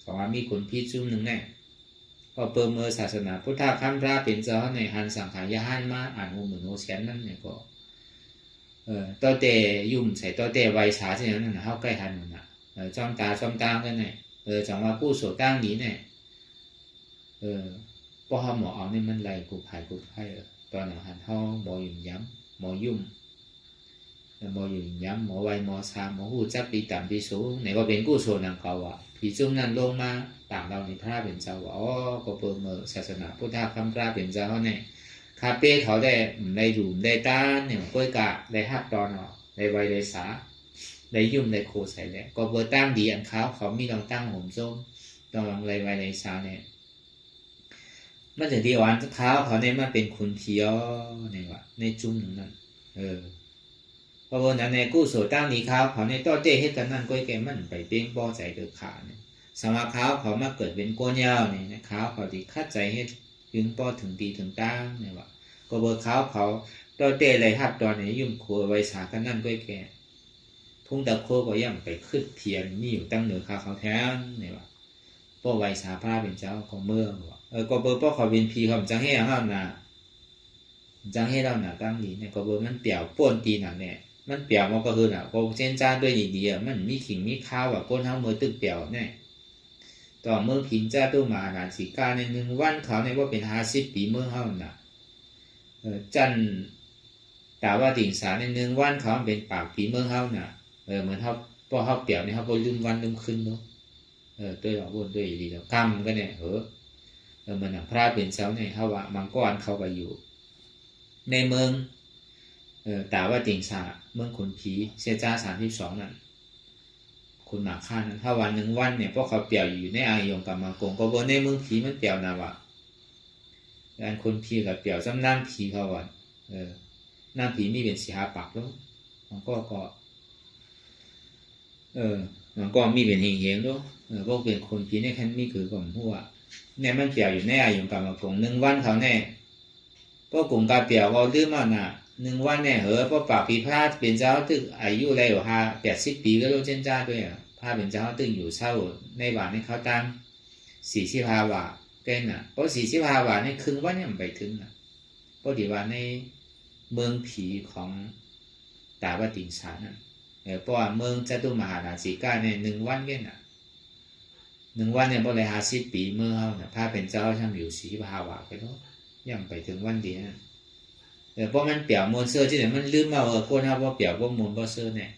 สองว่ามีคนพี่จุ่มหนึ่งแน่พอเปิดมือศาสนาพุทธคำพระเป็นเจ้าในหันสังขารยาหันมาอ่านหูเหมือนโอเชียนนั่นเนี่ยก็ตัวเตยุ่มใส่ตัวเตไวฉาเช่นนั้นนะเขาใกล้หันนั่นนะจ้องตากันเนี่ยจังว่ากู้โสตั้งนี้เนี่ยพอเขาหมอเอาเนี่ยมันไหลกูไผ่ตอนนั้นหันเขาหมอยุ่มย้ำหมอยุ่มหมอยุ่มย้ำหมอไวหมอซาหมอหูจักปีต่ำปีสูงไหนก็เป็นกู้โสนังเขาอ่ะผีจุ่มนั้นลงมาต่างเราในพระเป็นเจ้าว่าอ๋อก็เปิดมือศาสนาพุทธคำพระเป็นเจ้าเนี่ยคาเป้เขาได้ดูได้ต้านเนี่ยกล้วยกะได้หักตอนออกได้ไวได้สาได้ยุ่มได้โคใส่แล้วก็เบอร์ตั้งดีอันเขามีลองตั้งห่มส้มลองไรไวได้สาเนี่ยมันถึงที่วันเท้าเขาเนี่ยมันเป็นคุณเพียวเนี่ยว่ะในจุ่มนั่นเพราะว่าในกู้โสตั้งนี้เขาในต้อเต้เฮ็ดกันนั่นกล้วยแกมันไปเป้งป้อใจเดือดขาเนี่ยสมาเขามาเกิดเป็นโกนยาวเนี่ยเขาที่คัดใจเฮ็ดถึงป้อถึงดีถึงตั้งเนี่ยว่ะก็เบอร์เขาต้อเต้เลยหักตอนนี้ยุ่มครัวไว้สากันนั่นกล้วยแกทุ่งตะโคก็ย่ำไปขึ้นเทียนมีอยู่ตั้งเหนือเขาแท้เนี่ยว่ะป้อไว้สาพระเป็นเจ้าของเมืองว่ะก็เบอร์ป้อเขาเป็นพีเขาจังให้ห้ามนะจังให้เราหนาตั้งนี้เนี่ยก็เบอร์มันเปี่ยวป่นตีหนักเนี่ยมันเปี่ยวมันก็คือก็เส้นจ้าด้วยดีๆมันมีขิงมีข้าวอ่ะก้นทั้งมือตึกเปี่ยวเนี่ยต่อเมื่อพิงจ้าตู้มาหนาสีกาใน1 วันเขาเนี่ยว่าเป็น50 ปีเมื่อเขาน่ะจันแต่ว่าติ่งสาใน1 วันเขาเป็นปากผีเมื่อเขาน่ะเหมือนเขาพอเขาเปี่ยวเนี่ยเขาพอลืมวันลืมคืนเนาะด้วยหลอกวนด้วยดีแล้วกำก็เนี่ยมันพระเป็นเจ้าเนี่ยเขาว่ามังกรเขาไปอยู่ในเมืองแต่ว่าติ่งสาเมืองขุนผีเสียจ้า32นั่นค คุณหมาฆ่านั้นถ้าวันหนึ่งวันเนี่ยพวกเขาเปี่ยวอยู่ในอายงกับมังกรก็บนในเมืองผีมันเปี่ยวนะวะการคนผีกับเปี่ยวซ้ำน้ำผีเขาวันน้ำผีมีเป็นสีหาปากแล้วมันก็มันก็มีเป็นเฮงๆด้วยพวกเป็นคนผีในขั้นมีคือกับหัวเนี่ยมันเปี่ยวอยู่ในอายงกับมังกรหนึ่งวันเขาแน่พวกกลุ่มกาเปี่ยวเขาดื้อมากน่ะหนึ่งวันเนี่ยพวกปากผีพลาดเป็นเจ้าตึกอายุอะไรอยู่50 ปีก็รู้เช่นจ้าด้วยพาเป็นเจ้าตึกอยู่เศร้าในบ้านในเขาตั้ง45 บาทเกินน่ะเพราะ45 บาทนี่ครึ่งวันเนี่ยมันไปถึงน่ะเพราะดีว่าในเมืองผีของตาบติงสารน่ะเพราะว่าเมืองจตุมหาราชิกาเนี่ย1 วันเกินน่ะ1 วันเนี่ยพอเลย50 ปีเมื่อเขาเนี่ยพาเป็นเจ้าช่างอยู่45 บาทไปแล้วยังไปถึงวันเดียวเพราะมันเปี่ยวมวลเสื้อที่ไหนมันลืมมาคนเขาว่าเปี่ยวว่ามวลว่าเสื้อเนี่ย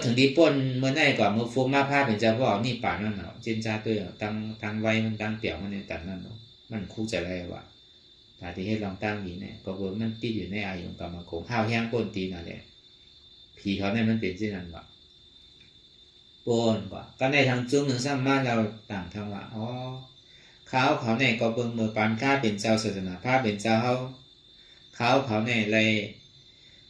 ถึงดีป่นเมื่อไหร่ก่อนเมื่อฟูมาผ้าเป็นเจ้าพ่อนี่ป่านั่นเนาะเจนจ้าตัวตั้งไว้มันตั้งเปี่ยวมันในตัดนั่นเนาะมันคู่ใจอะไรวะแต่ที่ให้ลองตั้งนี้เนี่ยก็เวิร์มันติดอยู่ในอายุกับมังคงห้าวแห้งป่นตีนั่นแหละผีเขาเนี่ยมันเป็นเช่นนั้นวะป่นกว่าก็ในทางจุ้มหนึ่งซ้ำมาเราต่างทางว่าเขาเนี่ยก็เบิ่งมือปานข้าเป็นเจ้าศาสนาผ้าเป็นเจ้าเขาเนี่ยเลย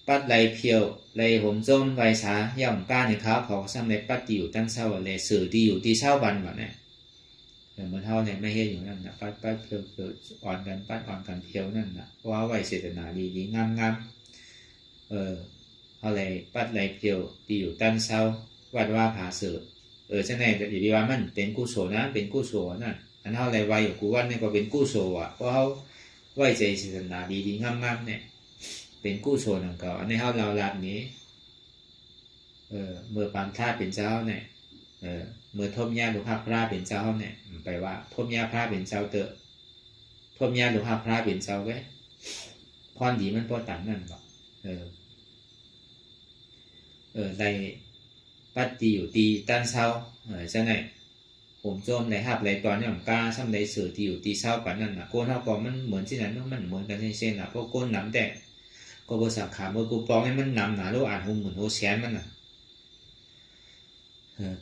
ปัดเลยเพียวเลยผมจมไว้ช้าย่อมก้าในเขาซ้ำในปัดตีอยู่ตั้งเศร้าเลยสื่อตีอยู่ตีเศร้าบันแบบนี้เหมือนเท่าเนี่ยไม่เห็นอยู่นั่นนะปัดเพียวอ่อนกันปัดอ่อนกันเพียวนั่นนะว่าไว้เจตนาดีงามเขาเลยปัดเลยเพียวตีอยู่ตั้งเศร้าวัดว่าผาเสือใช่ไหมแต่ดีว่ามันเป็นกุศลนะเป็นกุศลนั่นอันเท่าไรไว้อยู่กูวันนี่ก็เป็นกุศลอ่ะเพราะเขาไว้ใจศาสนาดีงามเนี่ยเป็นกู้โซนของเขาอันนี้เขาเราลัดนี้เมื่อปานท่าเป็นเจ้าเนี่ยเมื่อทมยาหลวงพ่อพระเป็นเจ้าเนี่ยไปว่าทมยาพระเป็นเจ้าเตอะทมยาหลวงพ่อพระเป็นเจ้าไว้พรดีมันพอตันนั่นบอกในปัตติอยู่ตีตั้นเศร้าใช่ไหมผมโจมในหับในตอนนี้ผมกล้าซ้ำในสื่อที่อยู่ตีเศร้าปันนั่นนะโกนเท่าก่อนมันเหมือนที่นั้นมันเหมือนกันเช่นนะเพราะโกนน้ำแต่ก็บริษัทขาเมื่อกูปองให้มันนำหนาลูกอ่านหุ่มเหมือนโฮแชนมันน่ะ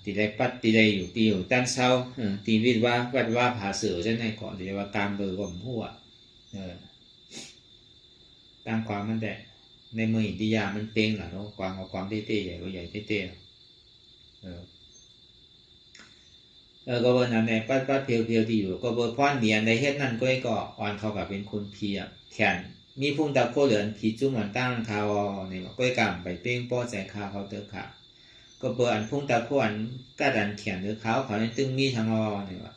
ตีได้ปัดตีได้อยู่ตีอยู่ตั้งเศร้าตีวิทย์ว่าวัดว่าผาเสือใช่ไหมก่อนตีว่าการเบอร์ผมหัวตั้งความมันแต่ในมืออินทิยามันเป้งหรอเนาะความเอาความเต้ๆใหญ่ก็ใหญ่เต้ก็บนนั้นในปัดเพียวๆที่อยู่ก็บนพ่อเนียนในเฮ็ดนั่นก็อ่อนเข้ากับเป็นคนเพียแขนมีพุ่งตะโคเหลือนผีจุ่มมันตั้งคาวเนี่ยก้อยกำไปเป้งป้อใจคาเขาเตอขาก็เปิดอันพุ่งตะโคอันกระดันเขียนหรือเขาในตึงมีทางเนี่ยว่า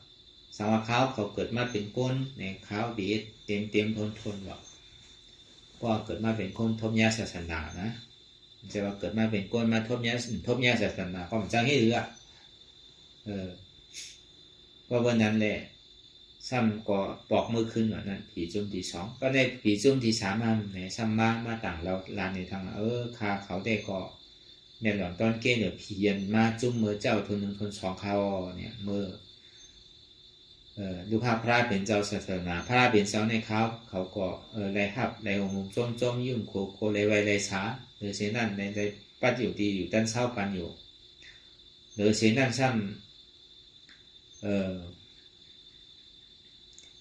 สาวเขาเกิดมาเป็นก้นในเขาดีเต็มทนว่าก็เกิดมาเป็นคนทบยาศาสนานะจะว่าเกิดมาเป็นก้นมาทบยาศาสนาก็มันจะให้เรือก็วันนั้นแหละซ้ำก็ปอกมือขึ้นว่านั่นผีจุ่มที่2ก็ในผีจุ่มที่3ในซ้ำมาต่างเราลานในทางคาเขาได้ก็เนี่ยหล่อนตอนเกณฑ์เดี๋ยวผียันมาจุ่มมือเจ้าทน1 ทน 2เขาเนี่ยมือดูภาพพระเป็นเจ้าศาสนาพระเป็นเจ้าในเขาก็ไรหับไรองค์จมยุ่งโคไรไวไรช้าหรือเช่นนั้นในปัดอยู่ด้านเศร้าปันอยู่หรือเช่นนั้นซ้ำ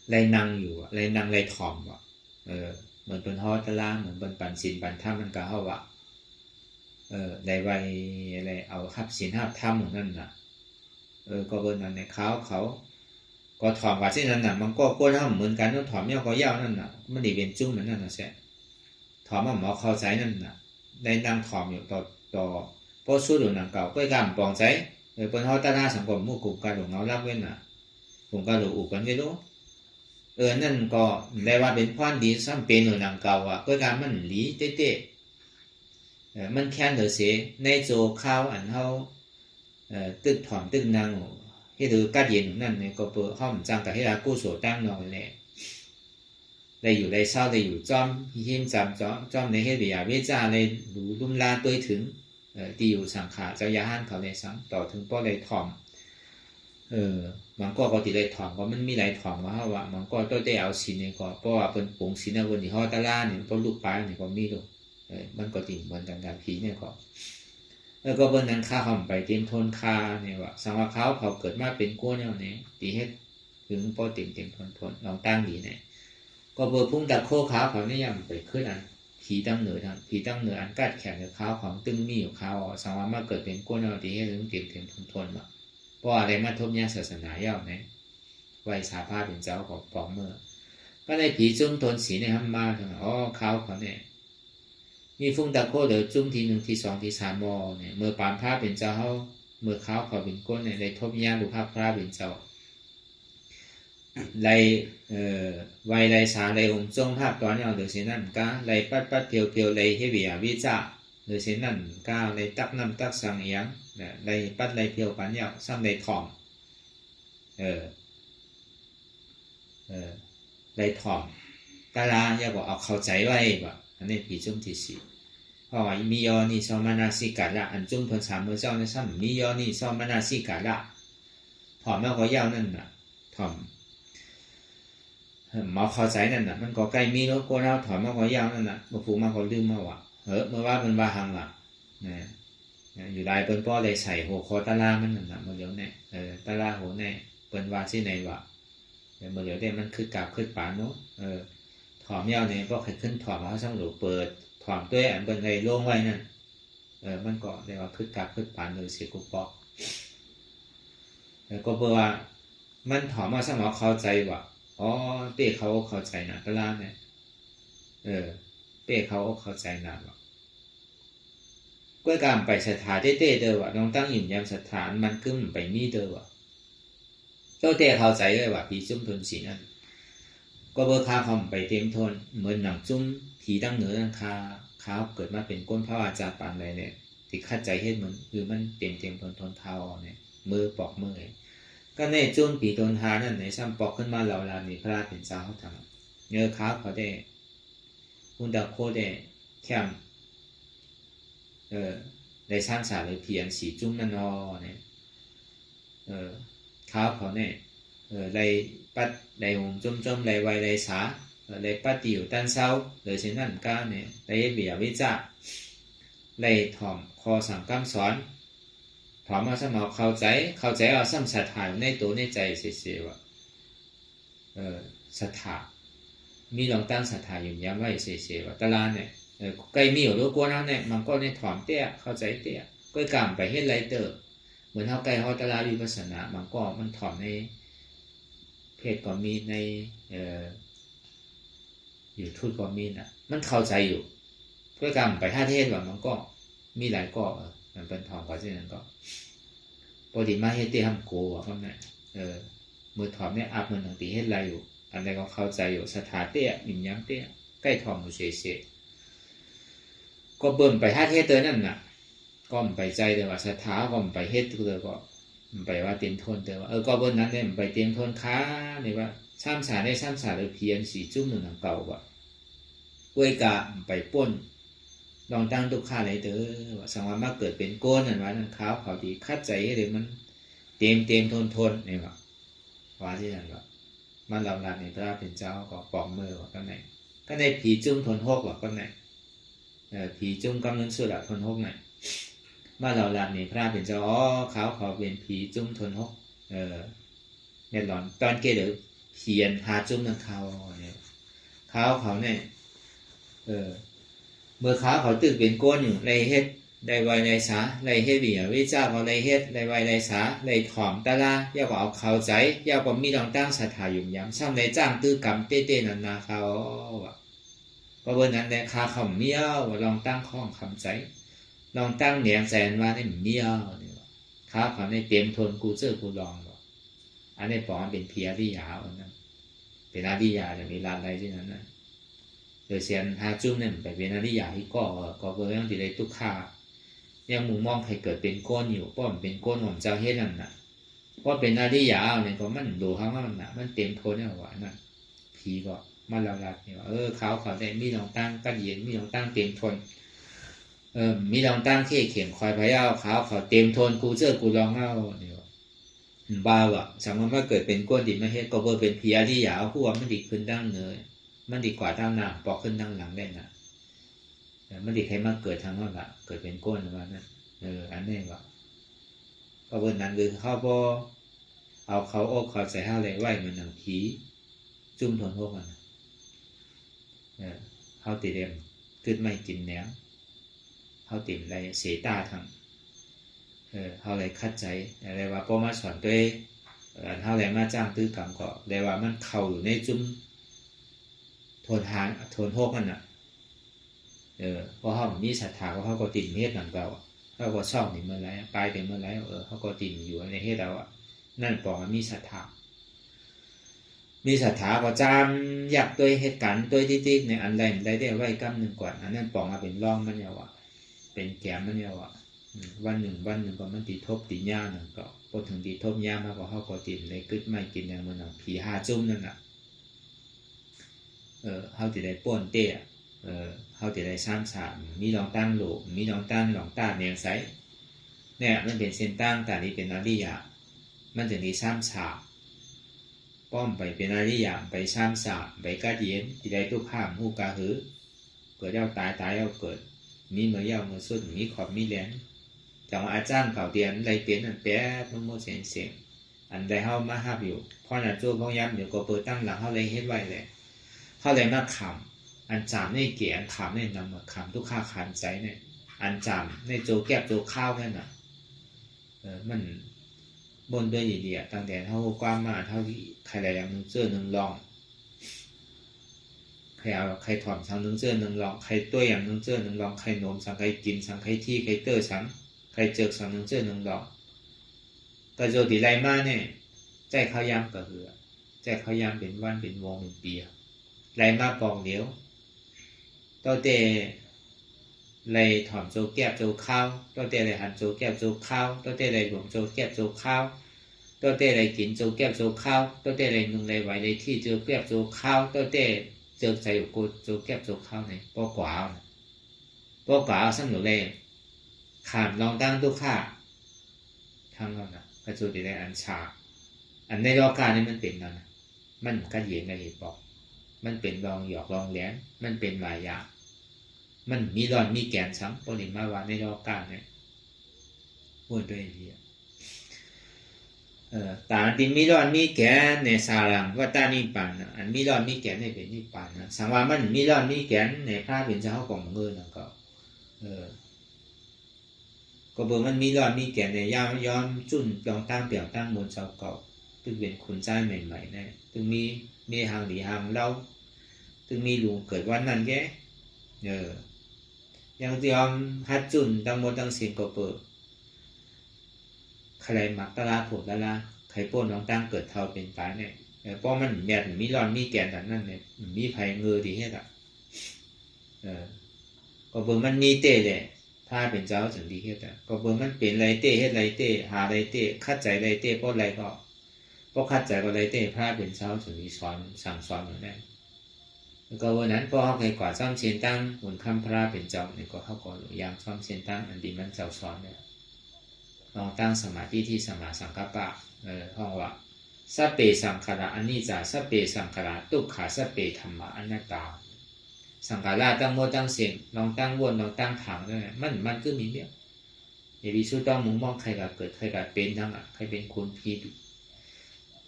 ไรนั่งอยู่ไรนั่งไรถ่อมว่ะเหมือนเป็นฮอตล่าเหมือนเป็นปันสินปันท่ามันก็เข้าว่ะไรไวอะไรเอาหับสินหับท่าเหมือนนั่นน่ะก็เบอร์นั้นในเขาก็ถ่อมว่าเช่นนั้นน่ะมันก็ก้นห้ามเหมือนกันต้องถ่อมเนี่ยก็ยาวนั่นน่ะมันดีเป็นจุ้งเหมือนนั่นน่ะใช่ถ่อมว่าหมอเข้าใจนั่นน่ะในนั่งถ่อมอยู่ต่อเพราะสู้ดูหนังเก่าก็กำปองใจเป็นฮอตล่าสังคมมู่กลุ่มการหลงเงาลับเว้นน่ะกลุ่มการหลงอุกันไม่รู้นั่นก็ได้ว่าเป็นพรดีซ้ำเป็นหนังเก่าอ่ะก็การมันหลีเต้มันแค่เดือเสียในโจข้าวอันเฮาตึกถ่อมตึกนางให้ดูกัดเย็นนั่นเนี่ยก็เปิดห้องจังแต่ให้เรากู้โสตั้งนอนแหละได้อยู่ได้เศร้าได้อยู่จ้อมหิมจำจ้อมในให้บิยาเวจ้าเลยดูลุ่มลาตัวถึงที่อยู่สังขาเจ้ายาหันเขาในสังต่อถึงป้อเลยถ่อมมันก็ติดเลยถ่อมก็มันมีหลายถ่อมว่ามันก็ต้องได้เอาสินเนี่ยก็เพราะว่าเป็นผงสินในวันที่ฮอตล่าเนี่ยก็ลูกปลาเนี่ยก็มีดูมันก็ติดเหมือนกันการผีเนี่ยก็ แล้วก็เบิ่งนั้นข้าเขาไปเต็มทนคาเนี่ยว่าสังว่าเขาเกิดมาเป็นก้นเนี่ยนี่ตีเฮ็ดถึงพอเต็มทนลองตั้งดีเนี่ยก็เบอร์พุ่งตะโคเขาเนี่ยยังไปขึ้นอันผีตั้งเหนือทางผีตั้งเหนืออันกัดแขนกับเขาของตึงมีอยู่เขาสังว่ามาเกิดเป็นก้นเนี่ยตีเฮ็ดถึงเต็มทนว่าเพราะอะไรมาทบยาศาสนาเย้าเนี่ยไว้สาภาพเป็นเจ้าของปองเมื่อก็ในผีจุ้มทนสีในห้ามมาถึงเขาเนี่ยมีฟุ้งตะโคเดี๋ยวจุ้มที1ที2ที3มอเนี่ยเมื่อปานพระเป็นเจ้าเขาเมื่อเขาเป็นก้นเนี่ยในทบยาบุพพระเป็นเจ้าในไวในสาในองค์จงภาพตอนนี้เดี๋ยวเช่นนั้นก็ในปัดเพียวในเฮเบียวิจาเดี๋ยวเช่นนั้นก็ในตักน้ำตักสังเอียงในปัดในเพียวปันยาวซ้ำในถ่อมในถ่อมกาลาอย่าบอกเอาเข้าใจไว้บ่อันนี้ผีจุ้มที่สี่เพราะว่ามียอนี่ซอมานาสิกาละอันจุ้มทน3มื้อเจ้าในซ้ำมียอนี่ซอมานาสิกาละถ่อมแล้วก็ยาวนั่นน่ะถ่อมหมอเข้าใจนั่นน่ะมันก็ใกล้มีแล้วก็เราถอนมาก็ยาวนั่นน่ะบ่ฟูมาก็ลืมมาว่าเมื่อว่ามันว่าหังล่ะนะอยู่ได้เปิ้นป้อเลยใส่หัวคอตะลามันนั่นน่ะมื้อเดียวแน่ตะลาหัวแน่เปิ้นว่าสิไหนว่ามื้อเดียวได้มันคือกาบคือปานเนาะถอมยาวนี่ก็ขึ้นถอมเอาซั่งหรูเปิดถอมด้วยอันเปิ้นให้ลงไว้นั่นมันก็เรียกว่าคือกาบคือปานเลยสิกุปอกก็เพื่อว่ามันถอมมาซั่งหมอเข้าใจว่าเป้เขาเข้าใจนะตะลาเนี่ยเป้เขาเข้าใจนะว่าก้วยการไปสถานเต้เด้อว่าน้องตั้งอิ่มยามสถานมันกึ้มไปมีเด้อว่าเจ้าเต้เข้าใจเลยว่าผีจุ้มทนสีนั่นก็เบอร์คาคอมไปเต็มทนเหมือนหนังจุ้มผีตั้งเหนือคาเขาเกิดมาเป็นก้นพระวาจาปานใดเนี่ยที่คัดใจเฮ็ดเหมือนคือมันเต็มทนเท้าเนี่ยมือปอกมือก็ในจุ้มปีตนทานั่นในซ้ำปอกขึ้นมาเหล่าลานี่พระเป็นเจ้าเขาทำเนื้อข้าวเขาได้คุณดาโคได้แคมได้สร้างสารเลยเพียนสีจุ้มนั่นเนี่ยข้าวเขาเนี่ยได้ปัดได้หงจุ้มได้ไวได้สาได้ปัดติวตันเศร้าเลยเช่นนั้นก็เนี่ยได้เบียวิจาได้ถ่อมคอสั่งกำสอนถอมมาสมองเข้าใจเอาซ้ำศรัทธาในตัวในใจเสียว่าศรัทธามีลองตั้งศรัทธาอยู่ย้ำไว้เสียว่าตะลาเนี่ยใกล้มีอยู่รู้กว่านั้นเนี่ยมันก็ในถอมเตี้ยเข้าใจเตี้ยก็กำไปเฮ็ดไรเตอร์เหมือนเท่าไกลเฮาตะลาวิปัสสนามันก็มันถอมในเพศก็มีในอยู่ทูตก็มีน่ะมันเข้าใจอยู่ก็กำไปท่าเทศว่ามันก็มีหลายก็มันเป็นทองก็เช่นนั้นก็ปกติมาเฮ็ดเตี้ยทำโกว่าเขาเนี่ยมือถอมเนี่ยอัพมันตั้งตีเฮ็ดไรอยู่อันใดก็เข้าใจอยู่สถาเตี้ยอิ่มย้ำเตี้ยใกล้ทองอยู่เฉยๆก็เบิ่มไปท่าเทศเตอนั่นน่ะก็ไปใจเด้อว่าสถาก็ไปเฮ็ดเตอก็ไปว่าเต็มทนเตอว่าก็เบิ่นนั้นเนี่ยไปเต็มทนค้านี่ว่าซ้ำสาได้ซ้ำสาเลยเพียนสีจุ้มหนึ่งเก่าว่าก้วยกะไปป่นลองตั้งทุกข้าเลยเด้อว่าสังว่ามาเกิดเป็นโกนนั่นว่านั่นขาวเขาดีคัดใจให้เลยมันเต็มทนนี่ว่าที่นั่นว่ามันลำลาในพระเป็นเจ้าก็ปองมือว่าก็ในผีจุ้มทนหกว่าก็ในผีจุ้มกำลังสุดละทนหกไหนมาลำลาในพระเป็นเจ้าขาวเขาเป็นผีจุ้มทนหกเนี่ยหลอนตอนเกเดี๋ยวเพียนหาจุ้มนั่นเขาเนี่ยขาวเขาเนี่ยเมื่อขาเขาตื่นเป็นก้นอยู่ในเฮ็ดได้ไวในสาในเฮ็ดเบียวิจารเขาในเฮ็ดได้ไวในสาในถอมตะลาย่าก็เอาเข้าใจย่าก็มีลองตั้งศรัทธาอยู่ย้ำซ้ำในจ้างตื้อกำเต้ๆนันนาเขาก็เบอร์นั้นในคาเขาเมียวลองตั้งข้องคำใจลองตั้งเหนียงแสนว่าในเมียวนี่ขาเขาในเต็มทนกูเจอกูลองอันนี้ปองเป็นเพียริยาอันนั้นเป็นอาริยาแต่มีลานอะไรที่นั้นนะโดยเสียนหาจุ้มเนี่ยไปเป็นอริยาที่ก็เบอร์ยังติดเลยทุกข้ายังมุมมองใครเกิดเป็นก้นอยู่ป้อมเป็นก้นของเจ้าเฮ็ดนั่นน่ะเพราะเป็นอริยาเนี่ยก็มันดูข้างว่ามันน่ะมันเต็มโทนเนี่ยว่านั่นผีก็มาละลัดเนี่ยว่าเขาได้มีลองตั้งกันเย็นมีลองตั้งเต็มทนมีลองตั้งเข่งคอยพะเยาเขาเต็มทนกูเจอกูลองเอาเนี่ยบ้าว่ะสมมติว่าเกิดเป็นก้นดินมาเฮ็ดก็เบอร์เป็นผีอริยาหัวมันดีขึ้นดั้งเนยมันดีกว่าทางหน้าปอกขึ้นทางหลังได้นะมันดีใครมาเกิดทางนั้นละเกิดเป็นก้นว่านั่น อันนี้ว่าก็เบิ่นนั้นคือเขาบ่เอาเขาอกเขาใส่ห้าเลยไว้เหมือนหนังผีจุ่มทนพวกมันเขาติเรียมกึดไม่กินแหนมเขาติ่มอะไรเสียตาทางเขาเลยคัดใจอะไรว่าพอมาสอนด้วยเขาเลยมาจ้างตื้อกรรมก็เลยว่ามันเข้าอยู่ในจุ่มทนหางทนพวกมันเพราะเขามีศรัทธาเขาก็ติ่มเฮ็ดหนังเราเขาก็ชอบนี่เมื่อไรปลายเป็นเมื่อไรเขาก็ติ่มอยู่ในเฮ็ดเรานั่นบอกว่ามีศรัทธาก็จำอยากตัวเหตุการณ์ตัวที่ในอันใดได้ไว้กำหนึ่งก่อนอันนั้นปองมาเป็นร่องมันยาวเป็นแกมมันยาววันหนึ่งก็มันตีทบตีย่าหนึ่งก็พอถึงตีทบย่ามาก็เขาก็ติดในกึศไม่กินอย่างมันผีหาจุ่มนั่นน่ะเขาจะได้ป้วนเตะเขาจะได้ซ้ำสามมีรองตั้งโหลมีรองตั้งหลองตาเนียงไซเนี่ยมันเป็นเส้นตั้งแต่นี้เป็นอริยะมันจะมีซ้ำสามป้อมไปเป็นอริยะไปซ้ำสามไปกัดเย็นที่ได้ทุกข้ามหูกาหือเกิดเอาตายเอาเกิดมีเมื่อยาวเมื่อสุดมีขอบมีแหลมจังอาจารย์เก่าเตียนไรเป็นอันแป๊บมันโมเสียงอันใดเฮามาฮับอยู่เพราะนั้นโจ้พย้ำเดี๋ยวก็เปิดตั้งหลังเฮาเลยเฮ็ดไว้เลยเฮาเลยมาขำอันจามในเกียนขำในนำมาขำทุกข้าขันใจเนี่ยอันจามในโจแก็บโจข้าวแค่น่ะมันบนด้วยดีๆตั้งแต่เท่ากว้างมาเท่าที่ใครใดอย่างนึงเจอหนึ่งลองใครเอาใครถอมสังนึงเจอหนึ่งลองใครตัวอย่างนึงเจอหนึ่งลองใครโน้มสังใครกินสังใครที่ใครเตอร์สังใครเจอสังนึงเจอหนึ่งลองแต่โจติไรมาเนี่ยใจเขายำกับเหือใจเขายำเป็นวันเป็นวงเป็นปีไรมาปองเดียวตัวเตไรถอมโจแก็บโจข้าวตัวเตไรหันโจแก็บโจข้าวตัวเตไรหลวงโจแก็บโจข้าวตัวเตไรกินโจแก็บโจข้าวตัวเตไรนึงไรไว้ในที่โจแก็บโจข้าวตัวเตเจอใจอยู่กูโจแก็บโจข้าวเนี่ยปอกว่าสำหรับเลยขามลองตั้งทุกข้าทั้งนั้นนะกระจุติได้อันชาอันในรอการนี้มันเป็นนั่นมันกัดเย็นกับเหตุบอกมันเป็นลองหยอกลองแหลมมันเป็นหลายอย่างมันมีรอนมีแกนซ้ำปริมาว่าในรอการเนี่ยพูดด้วยดีตาที่มีรอนมีแกนในสารังวัตตานิพพานอันมีรอนมีแกนในเป็นนิพพานนะสังว่ามันมีรอนมีแกนในพระเป็นเจ้าของเงินนะก็ก็บอกมันมีรอนมีแกนในย้อมจุ่นลองตั้งเปี่ยวตั้งมนเจ้าเก่าตึงเป็นคุณใจใหม่ๆเนี่ยตึงมีหางหลีหางเล่าตึงมีหลวงเกิดวันนั้นแกยังยอมฮัดจุ่นตั้งมดตั้งเสียงก็เปิดใครหมักตะลาผูกตะลาใครป้นลองตั้งเกิดเท่าเป็นตายเนี่ยเพราะมันแม่มีรอนมีแกนแต่นั่นเนี่ยมีไผ่เงือดีเฮ็ดก็เบิ่งมันมีเต้เลยถ้าเป็นเจ้าถึงดีเฮ็ดก็เบิ่งมันเป็นไรเต้เฮ็ดไรเต้หาไรเต้คัดใจไรเต้เพราะไรก็เพราะคัดใจก็ไรเต้พระเป็นเจ้าถึงดีสอนสั่งสอนเหมือนนั้นแล้วก็วันนั้นพอเขาเคยกว่าซ่อมเชียนตั้งหุ่นคำพระเป็นเจ้าเนี่ยก็เขาก็อย่างซ่อมเชียนตั้งอันดีมันเจ้าสอนเนี่ยลองตั้งสมาธิที่สมาสังกัปปะห้องว่าสัพเพสังขารอนิจจาสัพเพสังขารทุกขาสัพเพธรรมะอนัตตาสังขารตั้งโมตั้งเสียงลองตั้งวนลองตั้งถังด้วยมันก็มีเดียวอย่าไปสู้ต้องมุงมองใครกับเกิดใครกับเป็นทั้งใครเป็นคุณพี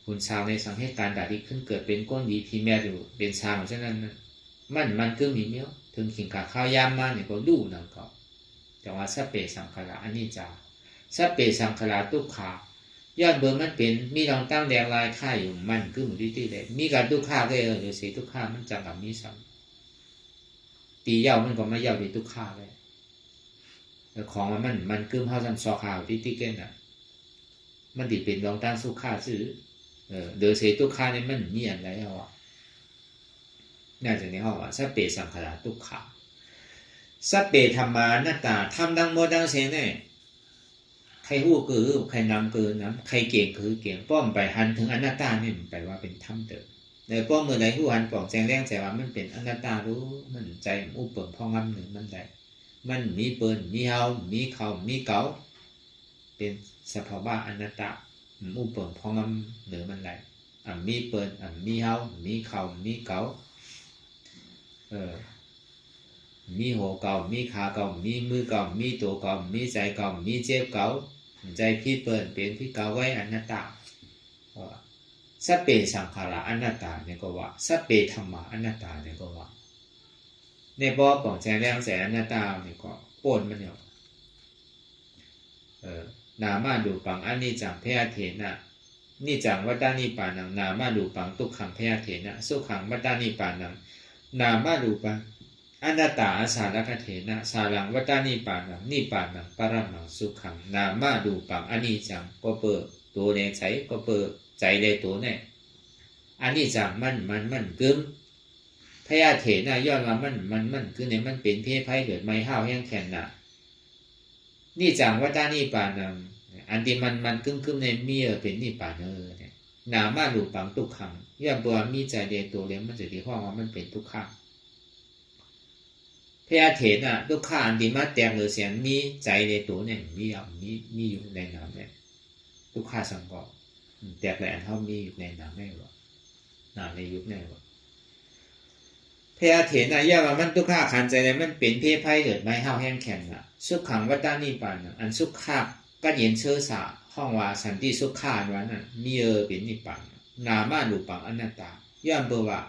คุณชาวในสังเหตุการณ์ใดที่ขึ้นเกิดเป็นก้นดีพีแม่อยู่เป็นชาวฉะนั้นมันก็มีเดียวถึงขิงขาข้าวยามมาเนี่ยก็ดูนั่นก็แต่ว่าสัพเพสังขารอนิจจาสัพเพสังขารทุกขายอดเบอร์มันเป็นมีลองตั้งแดงลายค่าอยู่มันคือหมุนที่ๆเลยมีการทุกข้าก็หรือสีทุกข้ามันจังกับมีซ้ำตีเย้ามันก็ไม่เย้าดีทุกข้าเลยแต่ของมันคือเฮาซันซอข่าวที่ๆกันน่ะมันติเป็นลองตั้งสุขข้าซื้อเดือสีทุกข้านี่มันมีอะไรเอาน่าจะในห้องว่าสัพเพสังขารทุกขาสัพเพธรรมานัตตาทำดังโมดังเสียงเนี่ยใครหู้คือใครนำคือน้ำใครเก่งคือเก่งป้อมไปหันถึงอนัตตาเนี่ยแปลว่าเป็นธรรมเติมแต่ป้อมเมื่อใดหู้หันปองแจงแรงใจว่ามันเป็นอนัตตารู้มันใจอุปเปิงพองำหนึ่งมันได้มันมีเปิ้นมีเฮามีเขามีเก๋าเป็นสภาวะอนัตตาอุปเปิงพองำหนึ่งมันได้มีเปิ้นมีเฮามีเขามีเก๋า มีหัวเก่ามีขาเก่ามีมือเก่ามีตัวเก่ามีใจเก่ามีเจ็บเก่าใจพี่เปิดเป็นที่เก่าไว้อนัตตาสัพเพสังขาระอนัตตาเนี่ยก็ว่าสัพเพธรรมะอนัตตาเนี่ยก็ว่าในบ่อของแสงแรงแสงอนัตตาเนี่ยก็โปนมันเนี่ยนามาดูปังอันนี้จังพยาเถนะนี่จังวัตตานิปานังนามาดูปังทุกขังพยาเถนะสุขังวัตตานิปานังนามาดูปังอนัตตาอาสาลคเถนะสารังวัตตานิปานังนิปานังปรมังสุขังนามาดูปังอันนี้จังก็เปิดตัวในใจก็เปิดใจในตัวเนี่ยอันนี้จังมันกึมพยาเถนะย้อนว่ามันคือเนี่ยมันเป็นเพศไพ่เกิดไม่ห้าวแห้งแข็งน่ะนี่จังวัตตานิปานังอันที่มันกึมในมีเป็นนิปานังเนี่ยนามาดูปังทุกขังย้อนตัวมีใจในตัวเลยมันจะที่ห้องว่ามันเป็นทุกขังพยาเถนะทุกขังอันที่มาแตกหรือเสียงมีใจในตัวเนี่ยมีอยู่ในน้ำเนี่ยทุกขังสังกอบแตกแหลนเท่ามีอยู่ในน้ำแน่หรอน้ำในยุคแน่หรอพยาเถนะย่าว่ามันทุกขังขันใจเนี่ยมันเป็นเพศไพ่เกิดไม่ห้าวแห้งแข็งน่ะสุขังวัตตานิปานังอันสุขังก็เย็นเชื้อสาห้องว่าสันติสุขาอันนั้นมีเป็นนิพพานนามาดูปังอนัตตาย่อมเบว่า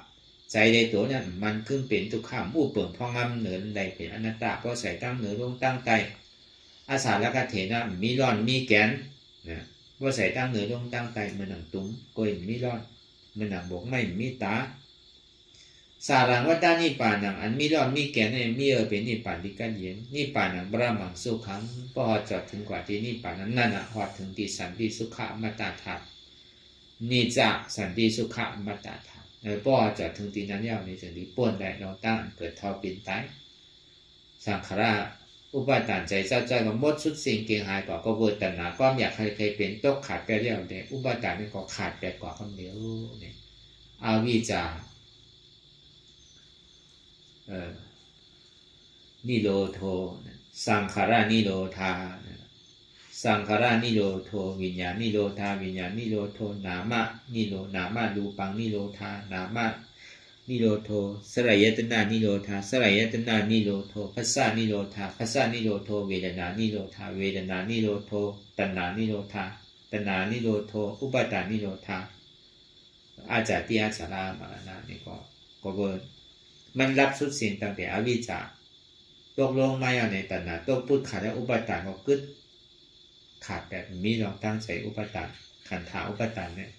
ใจในตัวนั้นมันขึ้นเป็นทุกขังมู่เปิ่งพองำเหนือใดเป็นอนัตตาเพราะใส่ตั้งเหนือลงตั้งใจอาสาละกเถนะมีร้อนมีแกนนะว่าใส่ตั้งเหนือลงตั้งใจมันหนังตุ้มก็เห็นมีร้อนมันหนังบกไม่มีตาสารังวัตตานิปานังอันมีร้อนมีแกนเนี่ยมีเป็นนิพพานที่กันเย็นนิพพานังบรมังสุขังพอจอดถึงกว่าที่นิพพานังนั่นน่ะหอดถึงที่สันติสุขะมัตตาธาตุนี่จะสันติสุขะมัตตาธาตุพอจอดถึงที่นั้นยาวในสิ่งที่ป่วนได้เราตั้งเกิดเท่าปินตายสังขารอุปาทานใจเจ้าใจก็หมดสุดสิ่งเกียงหายกว่าก็เวิร์ตัณหาความอยากใครเป็นตกขาดไปเรียวเนี่ยอุปาทานนี่ก็ขาดไปกว่าคนเดียวเนี่ยอาวิจานิโรโทสังขารานิโรธาสังขารานิโรโทวิญญาณนิโรธาวิญญาณนิโรโทนามะนิโรนามะรูปังนิโรธานามะนิโรโทสลายตนะนิโรธาสลายตนะนิโรโทภัสสะนิโรธาภัสสะนิโรโทเวทนานิโรธาเวทนานิโรโทตัณหานิโรธาตัณหานิโรโทอุปาทานนิโรธาอาจาติอาจารามรณะนี่ก็เบิร์มันรับสุดสิ่งตั้งแต่อวิชชาตกลงมาอย่างในตัณหาตกพุทธขาดและอุปาทานก็กึศขาดแบบมีลองตั้งใจอุปาทานขันธาอุปาทานเนี่ย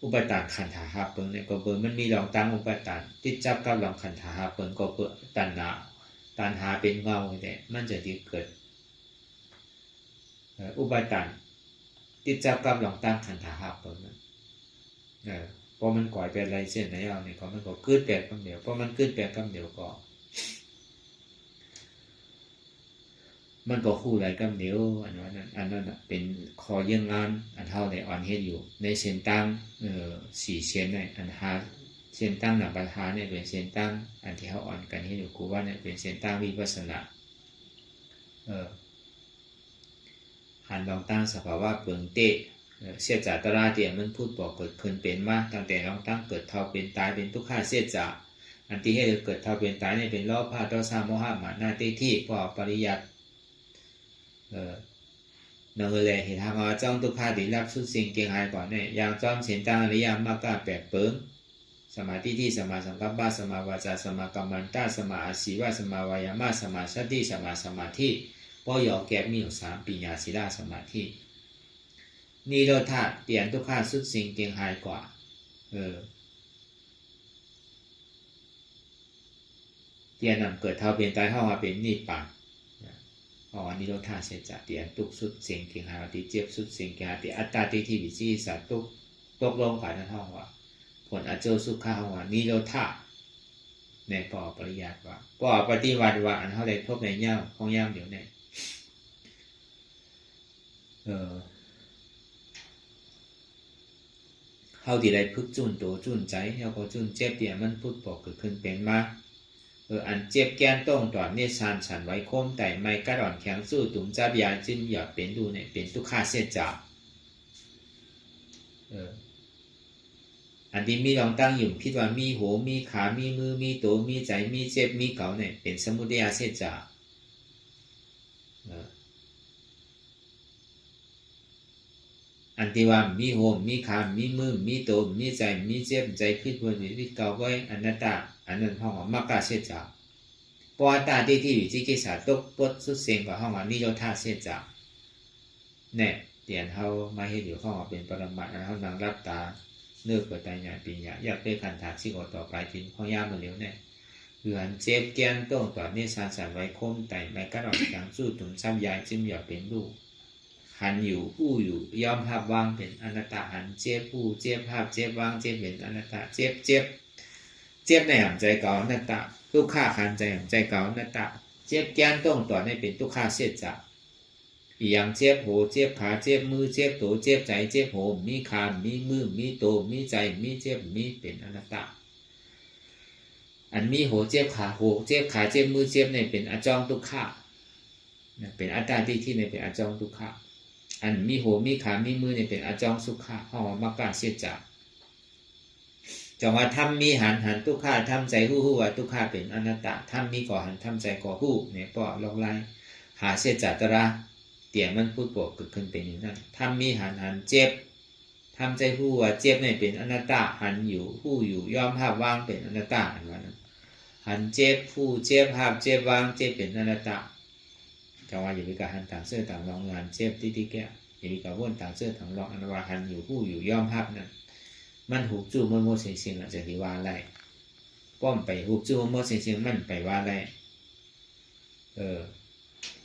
อุปาทานขันธาหาเปิงเนี่ยก็เปิงมันมีลองตั้งอุปาทานที่จับกับลองขันธาหาเปิงก็เปิงตัณหาเป็นเงาเนี่ยมันจะที่เกิดอุปาทานที่จับกับลองตั้งขันธาหาเปิงพอมันก่อยเป็นอะไรเส้นไหนเอาเนี่ยมันก็ขึ้นแปลกคำเดียวพอมันขึ้นแปลกคำเดียวก็มันก็คู่ไรคำเดียวอันนั้นเป็นคอเยี่ยงงานอันเท่าในอ่อนเฮ็ดอยู่ในเส้นตั้งสี่เส้นเนี่ยอันหาเส้นตั้งหนักปัญหาเนี่ยเป็นเส้นตั้งอันที่เขาอ่อนกันเฮ็ดอยู่กูว่าเนี่ยเป็นเส้นตั้งวิปัสสนาหันลองตั้งสภาวะเปลืองเตะเสียจาตราเตียมันพูดบอกเกิดขึ้นเป็นมาตั้งแต่ลองตั้งเกิดเท่าเป็นตายเป็นทุกข้าเสียจาอันที่ให้เกิดเท่าเป็นตายเนี่ยเป็นล้อผ้าต่อสามโมหะมาหน้าที่พอปริยัตินั่นเลยเห็นทางว่าจ้องทุกข้าที่รับสุดสิ่งเกียงหายก่อนเนี่ยอย่างจ้อมเสียนตั้งอริยมรรคแปดเปิงสมาธิที่สมาสังกัปปะสมาวาจาสมากัมมันตาสมาอาศีวะสมาวายามะสมาสติสมาสมาธิพอยอแก็บมีอยู่3ปัญญาศีลสมาธินิโรธาเปลี่ยนทุกข้าสุดสิ่งเกียงหายกว่าเปลี่ยนนำเกิดเท่าเปลี่ยนตายเท่ามาเป็นนิพพานนิโรธาเสียจากเปลี่ยนทุกสุดสิ่งเกียงหายที่เจ็บสุดสิ่งเกียงหายที่อัตตาติที่วิจิสัตตุตกลงกันนั่นเท่าว่าผลอเจสุขะว่านิโรธาในปอปริยัติว่าปอปฏิวัติว่าอันเท่าใดทบในย่ามของย่ามเดี๋ยวเนี่ยเฮาที่ได้พึกจุนโตจุนใจเฮาก็จุนเจ็บเตี่ยมันพุทธบอกเกิดขึ้นเป็นมาอันเจ็บแกนต้องตอนเนี่ยชานฉันไว้โค้มแต่ไม่กระดอนแข็งสู้ตุ่มจับยาจิ้มหยอดเป็นดูเนี่ยเป็นทุกข้าเสียจาก อันที่มีลองตั้งอยู่คิดว่ามีหูมีขามีมือมีตัวมีใจมีเจ็บมีเก่าเนี่ยเป็นสมุทัยเสจจะอันที่ว่ามีหูมีขามีมือมีตัวมีใจมีเจ็บใจคิดว่ามีเก่าไว้อนัตตาอันนั้นห้องว่ามรรคเสจจะปอตาที่อยู่ที่กิจสาตกปดสุดเสียงกับห้องว่านิโรธาเสจจะเนี่ยเตียนเขามาเห็นอยู่ห้องว่าเป็นปรมัตถ์เขานั่งรับตาเนื้อเกิดตายใหญ่ปีใหญ่อยากได้ขันถาที่ก่อต่อไปทิ้งพ่อย่ามาเลี้ยวเนี่ยคือหันเจ็บแกนต้องต่อเนี่ยสารสันไว้คมไต่ไม่กระดอกอย่างสู้ถุงซ้ำยายจิ้มหยอดเป็นลูกหันอยู่ผู้อยู่ยอมภาพวางเป็นอนัตตาหันเจ็บผู้เจ็บภาพเจ็บวางเจ็บเป็นอนัตตาเจ็บในหันใจเก่าอนัตตาทุกข้าหันใจหันใจเก่าอนัตตาเจ็บแกนต้องต่อเนี่ยเป็นทุกข้าเสียจักอย่างเจ็บหูเจ็บขาเจ็บมือเจ็บตัวเจ็บใจเจ็บหูมีขามีมือมีตัวมีใจมีเจ็บมีเป็นอนัตตาอันมีหูเจ็บขาหูเจ็บขาเจ็บมือเจ็บเนี่ยเป็นอจองทุกขะเป็นอัตตาที่เนี่ยเป็นอจองทุกขะอันมีหูมีขามีมือเนี่ยเป็นอจองสุขะห้องมรรคเสียจักจังว่าทำมีหันทุกขะทำใจหู้ว่าทุกขะเป็นอนัตตาทำมีก่อหันทำใจก่อหู้เนี่ยปอลงไล่หาเสียจัตระเตี่ยมันพูดบอกเกิดขึ้นเป็นอย่างนั้นทำมีหันเจ็บทำใจหู้ว่าเจ็บเนี่ยเป็นอนัตตาหันอยู่หู้อยู่ยอมภาพวางเป็นอนัตตาอันว่านั้นหันเจ็บผู้เจ็บภาพเจ็บวางเจ็บเป็นอนัตตาจังว่าอย่าไปกับหันต่างเสื้อต่างรองหันเจ็บที่แก่อย่าไปกับวนต่างเสื้อต่างรองอันว่าหันอยู่หู้อยู่ยอมภาพนั้นมันหูจู่มันโมเสียงเสียงอาจจะที่ว่าไรป้อมไปหูจู่มันโมเสียงเสียงมันไปว่าไร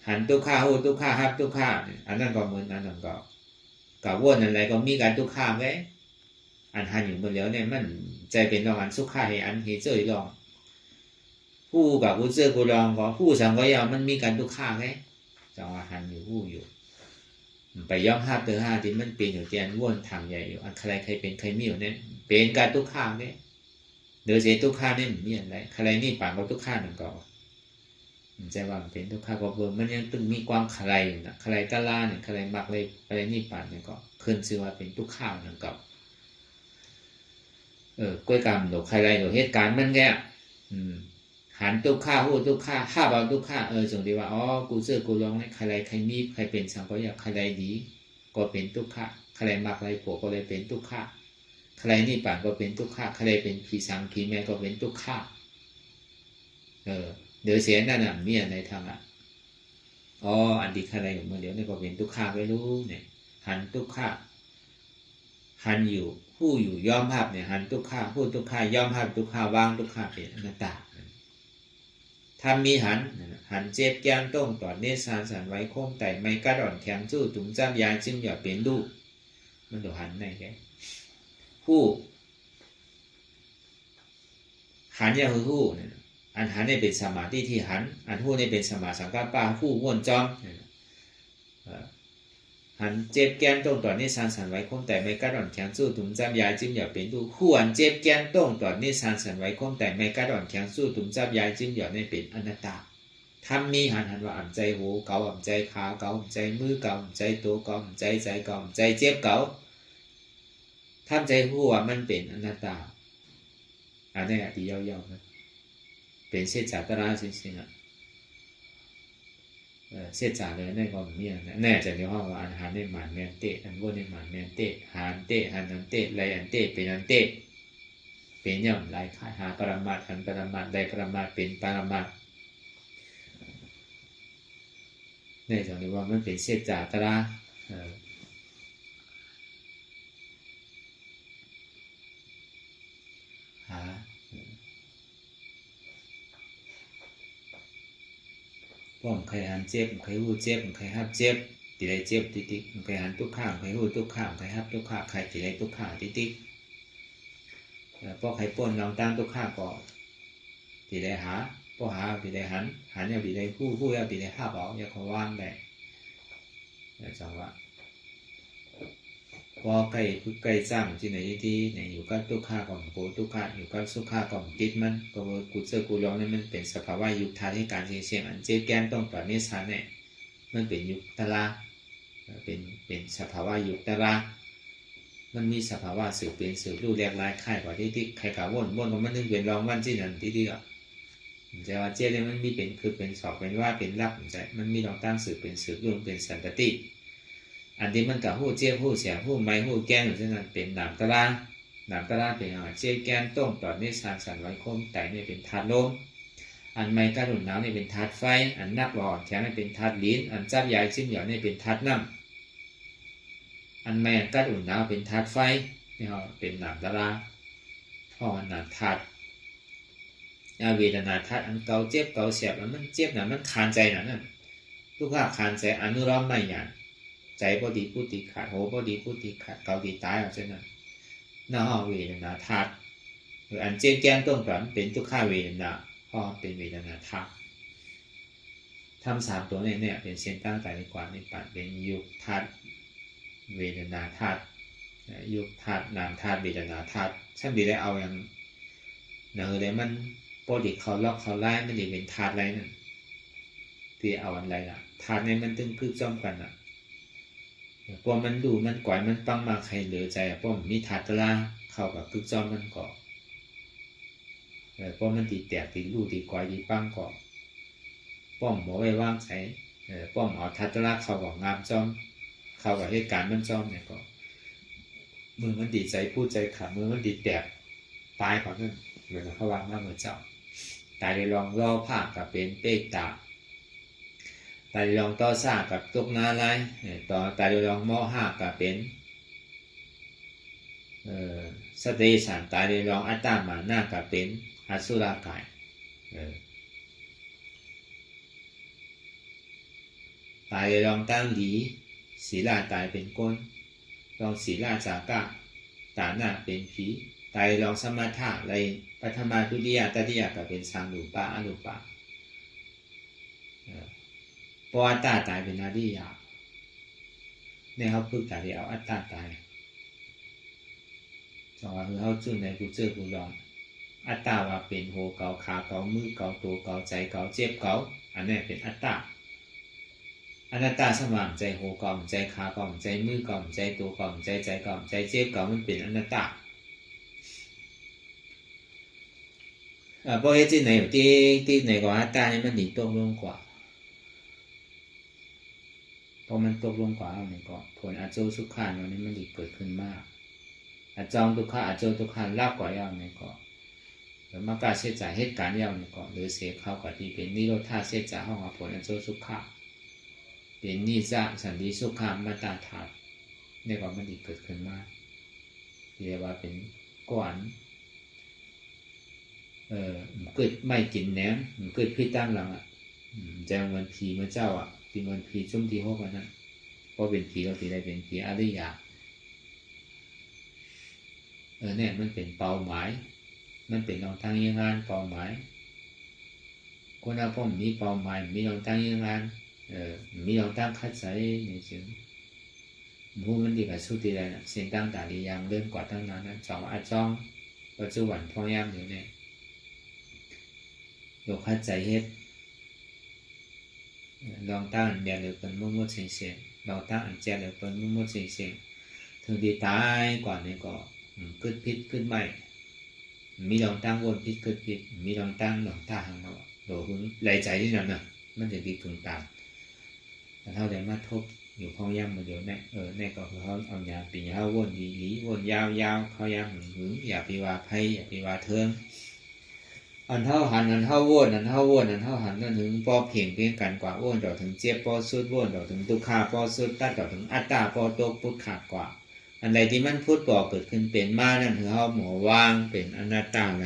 หันทุกข้าหูทุกข้าฮับทุกข้าอันนั้นก็เหมือนอันนั้นก็กับวนอะไรก็มีการทุกข้าไว้อันหันอยู่บนเหลียวเนี่ยมันใจเป็นรองอันสุขข้าให้อันเฮเจอรองผู้กับผู้เจอผู้รองก็ผู้สังก็ยาวมันมีการทุกข้าไว้จังว่าหันอยู่ผู้อยู่ไปย่อมห้าเตอห้าที่มันเป็นอยู่เตียนวนทางใหญ่อยู่อันใครเป็นใครมีอยู่เนี่ยเป็นการทุกข้าไว้เดือดเสียทุกข้าเนี่ยมีอะไรใครนี่ป่านก็ทุกข้าหนึ่งก็ใจว่าเป็นทุกข้าก็เบิ่มมันยังตึงมีความใครอยู่นะใครตะล่าเนี่ยใครมักเลยอะไรนี่ป่านเนี่ยก็ขึ้นชื่อว่าเป็นทุกข้าหนึ่งก็กล้วยกรรมหรือใครหรือเหตุการณ์มันแก่หันทุกข้าหูทุกข้าห้าบาทุกข้าจงดีว่าอ๋อกูเจอกูลองเนี่ยใครมีใครเป็นสังก็อยากใครดีก็เป็นทุกข้าใครมักอะไรปวดก็เลยเป็นทุกข้าใครนี่ป่านก็เป็นทุกข้าใครเป็นผีสังผีแม่ก็เป็นทุกข้าเดี๋ยวเสียนั่นน่ะมีอะไรทางอันดีใครเมื่อเดี๋ยวนี่ก็เป็นทุกข้าไว้รู้เนี่ยหันทุกข้าหันอยู่ผู้อยู่ย่อมภาพเนี่ยหันทุกข้าผู้ทุกข้าย่อมภาพทุกข้าวางทุกข้าเป็นอนัตตาทำมีหันเจ็บแก้มต้งต่อเนสานสันไว้โค้งไต่ไม่กระดอนแข็งสู้ถุงจ้ำยายจิ้มหยอดเป็นลูกมันตัวหันในแกผู้หันยาคือผู้อันหันนี่เป็นสมาธิที่หันอันผู้นี่เป็นสมาสังกัปปะผู้ม้วนจอมหันเจ็บแก้มต้งต่อเนสานสันไว้โค้งไต่ไม่กระดอนแข็งสู้ถุงจ้ำยายจิ้มหยอดเป็นลูกผู้หันเจ็บแก้มต้งต่อเนสานสันไว้โค้งไต่ไม่กระดอนแข็งสู้ถุงจ้ำยายจิ้มหยอดในเป็นอนัตตาทำมีหันว่าอ่ำใจหูเก่าอ่ำใจขาเก่าอ่ำใจมือเก่าอ่ำใจตัวเก่าอ่ำใจใจเก่าอ่ำใจเจ็บเก่าทำใจหูว่ามันเป็นอนัตตาอันนี้ที่ยาวๆนะเป็นเศษจากตราจริงๆเศษจากเลยในความมีนะแน่จะในห้องว่าอันหันในหมันแมนเตะอันวนในหมันแมนเตะหันเตะหันนันเตะไรอันเตะเป็นอันเตะเป็นย่อมไรขายหาปรมาหันปรมาไรปรมาเป็นปรมาในตรงนี้ว่ามันเป็นเศษจาตราหาป้อมใครหันเจ็บใครหูเจ็บใครฮับเจ็บตีไรเจ็บติ๊กใครหันทุกข้างใครหูทุกข้างใครฮับทุกข้างใครตีไรทุกข้างติ๊กพอใครป้นลองตั้งทุกข้างก็ตีไรหาพอหาตีไรหันเนี่ยตีไรผู้แล้วตีไรห้าเบาอย่าขอว่างได้จังหวะพอใกล้สร้างที่ไหนที่ไหนอยู่กับทุกข้าก่อนโกทุกข้าอยู่กับสุข้าก่อนติดมันก็กูเจอกูร้องนี่มันเป็นสภาวะยุคทาที่การเสี่ยงอันเจ็บแก้มต้องปรับเนสานเนี่ยมันเป็นยุคตลาเป็นสภาวะยุคตลา มันมีสภาวะสืบเป็นสืบรู้แรกลายค่ายกว่าที่ใครกล่าวว่นก็มันนึงเป็นรองวันที่นั่นที่อ่ะแต่ว่าเจ๊เนี่ยมันมีเป็นคือเป็นสอบเป็นว่าเป็นรับใจมันมีรองตั้งสืบเป็นสืบรู้เป็นสันตติอันที่มันกับหู้เจ๊หู้เสียหู้ไม้หู้แก้นอยู่ที่นั่นเป็นหนามตะลางเป็นเจ๊แก้นต้มตอดนี่สารสันไว้คมไตนี่เป็นธาตุลมอันไม้กระดุนหนาวนี่เป็นธาตุไฟอันนักหลอดแข็งนี่เป็นธาตุลิ้นอันจับใหญ่ชิ้นเหนียวนี่เป็นธาตุน้ำอันไม้กระดุนหนาวเป็นธาตุไฟนี่เขาเป็นหนามตะลางพ่อมันหนามธาตุเวทนาธาตุอันเก่าเจ็บเก่าเสียบมันเจ็บนะมันคานใจนะนั่นทุกข์คานใจอนุรักษ์ไม่หยาดใจพอดีพูดตีขาดโหพอดีพูดตีขาดเก่าตีตายเอาเช่นนั้นน่าเวทนาธาตุหรืออันเจ็บแก้มต้นก่อนเป็นทุกข์เวทนาพ่อเป็นเวทนาธาตุทำสามตัวเนี่ยเป็นเส้นตั้งแต่ในกว่าในปัดเป็นยุคธาตุเวทนาธาตุยุคธาตุนามธาตุเวทนาธาตุช่างดีได้เอาอย่างเนื้อเลยมันปกติเขาล็อกเขาไล่ไม่ได้เป็นธาตุอะไรนั่นที่เอาอะไรล่ะธาตุเนี่ยมันตึงคือจ้อมกันอ่ะพอมันดูมันก่อยมันปังมาใครเหลือใจพอมันมีธาตุตะลาเข้ากับคือจ้อมมันก่อพอมันตีแตกตีรูตีก่อยตีปังก่อป้อมหมอไว้ว่างใช้ป้อมเอาธาตุตะลาเข้ากับงามจ้อมเข้ากับเหตุการณ์มันจ้อมเนี่ยก็มือมันดีใจพูดใจขาดมือมันดีแตกตายก่อนนั่นเหมือนเขาวางมาเหมือนเจ้าตายเลยลองล่อผ้ากับเป็นเป๊กตาตายเลยลองต่อซ่ากับตุกนาไรต่อตายเลยลองหม้อห้ากับเป็นสเตสันตายเลยลองอัตตามาหน้ากับเป็นอสุรกายตายเลยลองตั้งหลีศีลาตายเป็นก้นลองศีลาจากะตาหน้าเป็นผีตายลองสมาธิอะไรปัทมาทุติยตติยก็เป็นสังรูปะอรูปะพออัตตาตายเป็นอริยะเนี่ยเขาพึกตายเอาอัตตาตายสองคือเขาจุ่นในกูเจอกูลองอัตตาว่าเป็นโหเกาขาเกามือเกาตัวเกาใจเกาเจ็บเกาอันนี้เป็นอัตตาอนัตตาสว่างใจโหเกาใจขาเกาใจมือเกาใจตัวเกาใจใจเกาใจเจ็บเกามันเป็นอนัตตาเพราะเหตุที่ไหนที่ไหนกว่าอัตตาเนี่ยมันหนีตกลงกว่าพอมันตกลงกว่าเนี่ยก็ผลอาโจสุขานวันนี้มันดีเกิดขึ้นมากอาจองทุกขาอาโจทุกขานลากกว่าย่างเนี่ยก็หรือมากาเสียใจเหตุการณ์ย่างเนี่ยก็หรือเสียเข้ากับที่เป็นนิโรธาเสียใจห้องผลอาโจสุขาเป็นนิจาสันติสุขามมาตาถาดเนี่ยก็มันดีเกิดขึ้นมากเรียกว่าเป็นก้อนเกิดไม่กินแหนมเกิดพิษตั้งหลังแจงวันผีเมื่อเจ้าตีวันผีชุ่มทีหกวันนั้นเพราะเป็นผีเราตีได้เป็นผีอริยะเนี่ยมันเป็นเป้าหมายมันเป็นทางยังงานเป้าหมายคนเราพ่อมีเป้าหมายมีทางยังงานมีทางคัดใส่ในเชิงผู้มันดีกับสุดที่ใดนะเส้นตั้งแต่ดีอย่างเริ่มกว่าตั้งนานนั้นสองอาจ้องปัจจุบันพ่อย่ำอยู่เนี่ยโยกคัดใจเฮ็ดลองตั้งเดียร์หรือเป็นมุ่งมุ่งเสียงเสียงลองตั้งอันเจหรือเป็นมุ่งมุ่งเสียงเสียงถึงดีตายกว่านี้ก็ขึ้นพิษขึ้นใหม่มีลองตั้งวนพิษขึ้นพิษมีลองตั้งหลงตาหังเราโดหุ่นไหลใจที่นั่นน่ะมันจะดีถึงตามแต่เท่าใดมาทบอยู่พ่อย่ำมาเดียวเนี่ยเนี่ยก็คือเขาเอายาปีเขาวนดีหลีวนยาวเขาย่ำหึงอย่าไปว่าไพ่อย่าไปว่าเทิงอันเท่าหันอันเท่าวนอันเท่าวนอันเท่าหันนั่นถึงปอเพียงเพียงกันกว่าวนต่อถึงเจ็บปอสุดวนต่อถึงตุขาปอสุดตัดต่อถึงอัตตาปอโตพุทธขาดกว่าอันใดที่มันพูดบอกเกิดขึ้นเป็นมานั่นคือเขาหมอวางเป็นอนัตตาไหน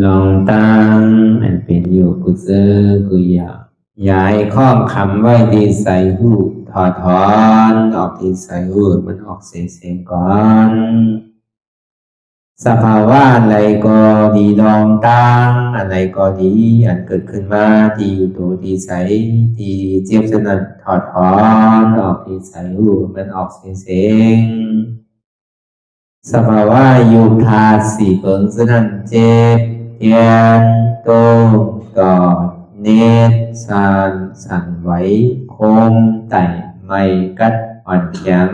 ลองตั้งอันเป็นอยู่กุเซอกุยาย้ายข้องคำไว้ที่ใส่หูถอดถอนออกที่ใส่หูมันออกเสียงก่อนสภาวะอะไรก็ดีลองตั้งอะไรก็ดีอันเกิดขึ้นมาที่อยู่ตัวที่ใส่ที่เจี๊ยบสนั่นถอดถอนออกที่ใส่หูมันออกเสียงสภาวะยุคธาตุสี่เปิงสนั่นเจ็บเทียนโตกอดเนตรสั่นไหวโคมไต่ไม่กัดอ่อนแข็ง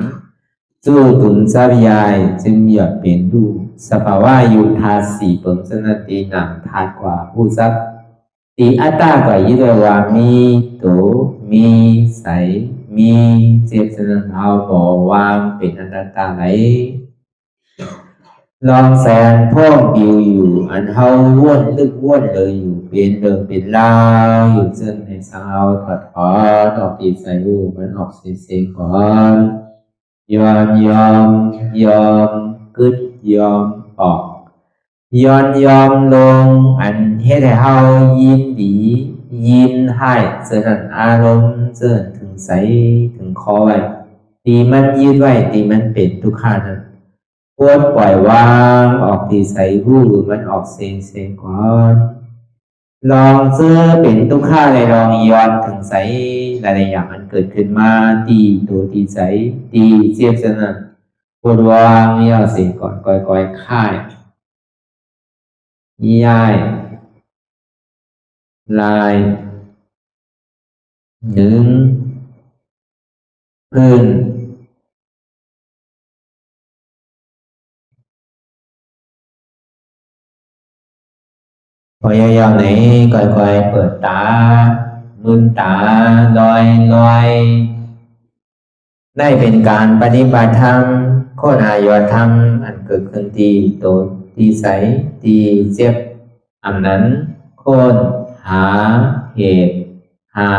สู้ตุนทรัพยายจึงอยากเปลี่ยนดูสภาวะยุคธาตุสี่เปิงสนั่นตีหนังธาตุกว่าผู้ทรัพย์ตีอัตตากว่ายึดว่ามีโตมีใสมีเจ็บสนั่นเอาบ่วางเป็นอนัตตาไหลลองแสนพ่องปิวอยู่อันเฮาว่นลึกว่นเลยอยู่เป็นเดิมเป็นลาวอยู่ซึ่งในสาวถอดถอนออกตีใส่หูมันออกเสียงก่อนยอมกึดยอมออกยอมลงอันเฮ็ดให้เฮายินดียินให้เสื่อมอารมณ์เสื่อมถึงใสถึงคอไว้ตีมันยืดไว้ตีมันเป็นทุกขานั้นควรปล่อยวางออกที่ใส่หูมันออกเสียงก่อนลองเสื้อเป็นทุกข้าเลยลองย้อนถึงใสหลายๆอย่างมันเกิดขึ้นมาตีตัวตีใสตีเจียบสนั่นควรวางย่อเสียงก่อนก่อยค่ายย้ายลายหนึ่งพื้นพยายามไหนก่อยเปิดตามืนตาลอยได้เป็นการปฏิบัติธรรมโคตรอายธรรมอันเกิดขึ้นที่โตที่ใสที่เจ็บอันนั้นโคนหาเหตุหา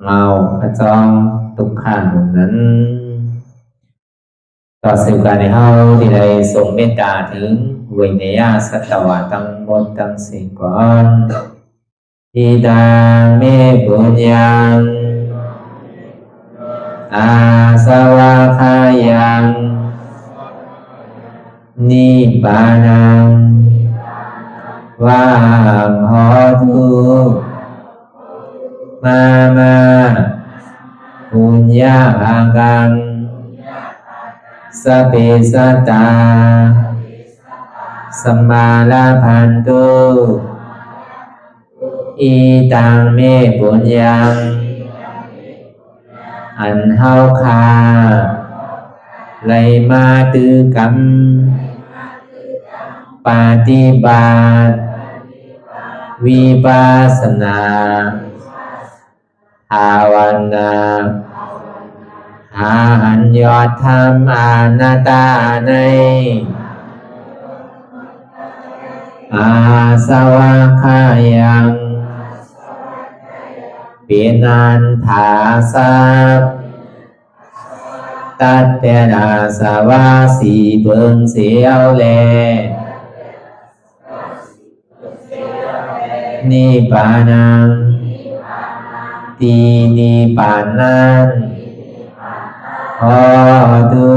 เงาพระจองทุกขันนั้นต่อสิ่งการในเฮาที่ได้ส่งเมตตาถึงวิเนยสัตวะทั้งหมดทั้งสิ้นก่อนอิดามิปุญญังอาสวะคายังนิพพานังวังโหตุมาปุญญาภากังสัพเพสัตตาสัมมาลาภันตุอิตังเมปุญญังอันเฮาคาไลมาตือกรรมปฏิบัติวิปัสสนาภาวนาหาอัญญธรรมอนัตตาในอาสวะคายังเปียนันถาสัพตัดเปนาสวะสีเปิงเสียวแลนิพพานังตีนิพพานันขอดู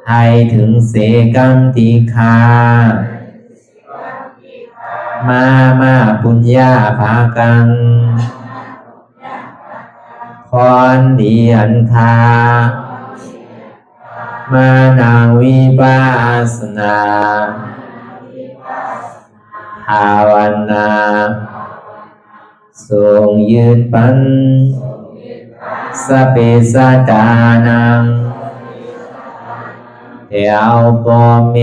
ให้ถึงเสกัมติคามาปุญญาภากังพรดีอันคามานาวิปัสสนาภาวนาทรงยืนปันสัพเพสัตตานังเอวปอเม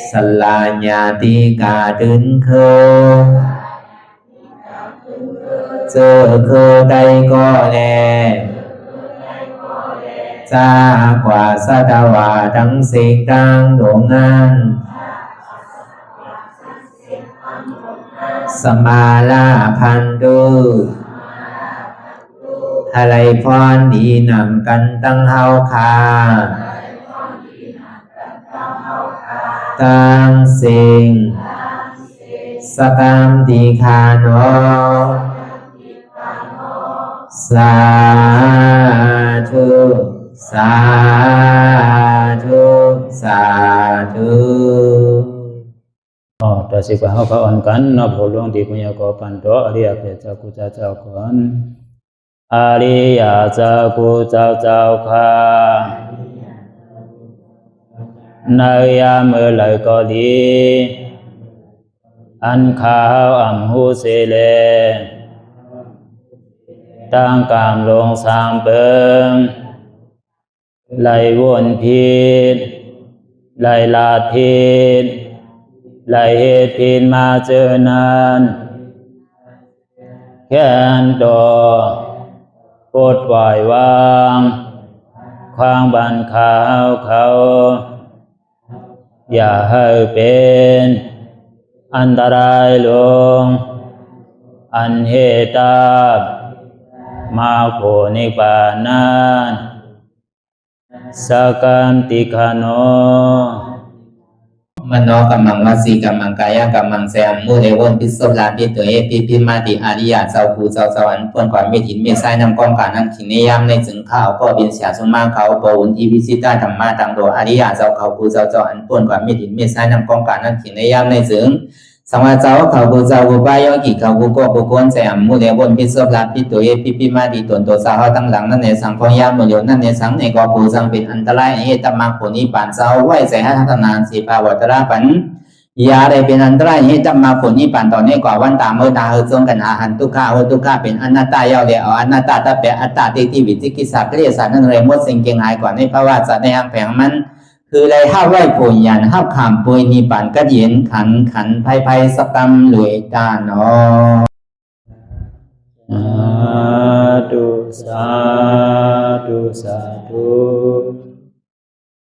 สลาญาติกาดึงเคเจอเคได้ก็แลจากว่าสัตวาทั้งสิ่งทั้งดวงนั้นสมาลาพันตุอะไรพรดีนำกันตั้งเฮาคา ตังสิงสกัมติคาโนสาธุสาธุสาธุ ต่อสิกว่าเขาก็อ่อนกันนับหัวหลวงที่ปุญญาโกปันโตอริยเปเจ้ากูเจ้าก่อนอริยเจ้ากูเจ้าข้าในยามเมื่อไหร่ก็ดีอันข้าวอ่ำหูเสเลตั้งกามลงสามเปิงไหลวนพิษไหลลาดพิษไหลเหตุพิษมาเจอนานแค้นดอกปดปล่อยวางความบันขาวเขาอย่าให้เป็นอันตรายลงอันเหตุมาโผนิปานันสกัมติคาโนมโนกัมมังวสีกัมมังกายกัมมังแสมมุเรวนพิสลาปิตัวพิมาติอาริยะเจ้าภูเจ้าสวรรค์พ้นความไม่ถินไม่ใช่นำกองการนั้นขินนิยามในจึงข้าวก็เป็นเสียสมาเขาปวุนทีวิสิตาธรรมะตังโดอาริยะเจ้าเขาภูเจ้าสวรรค์พ้นความไม่ถินไม่ใช่นำกองการนั้นขินนิยามในจึงสังวาเจ้าเขาภูเจ้าภูปายกิเขาภูก็ภูคนแสมมุเรวนพิสลาปิตัวพิมาติตนตัวสาวตั้งหลังนั่นในสังพยามโยนั่นในสังในกอภูสังเป็นอันตรายเหตุมากผลนิปานเจ้าไหวใส่ให้ทัศนานสีภาวตระปันยาได้เป็นอันตรายให้จำมาผลนี้ปั่นตอนนี้กว่าวันตามเมื่อตาเฮจงกันหาหันทุกข้าทุกข้าเป็นอนัตตาเยาวเดียวอนัตตาตาเปะอัตตาที่วิจิกิสาเกลียสารนั่นเลยมดสิ่งเก่งหายก่อนในภาวะสัตว์ในห้างแผงมันคือเลยห้าไหวผลยันห้าขามปุยนิปั่นก็เย็นขันไพ่สกรรมรวยตาเนาะสาธุสาธุ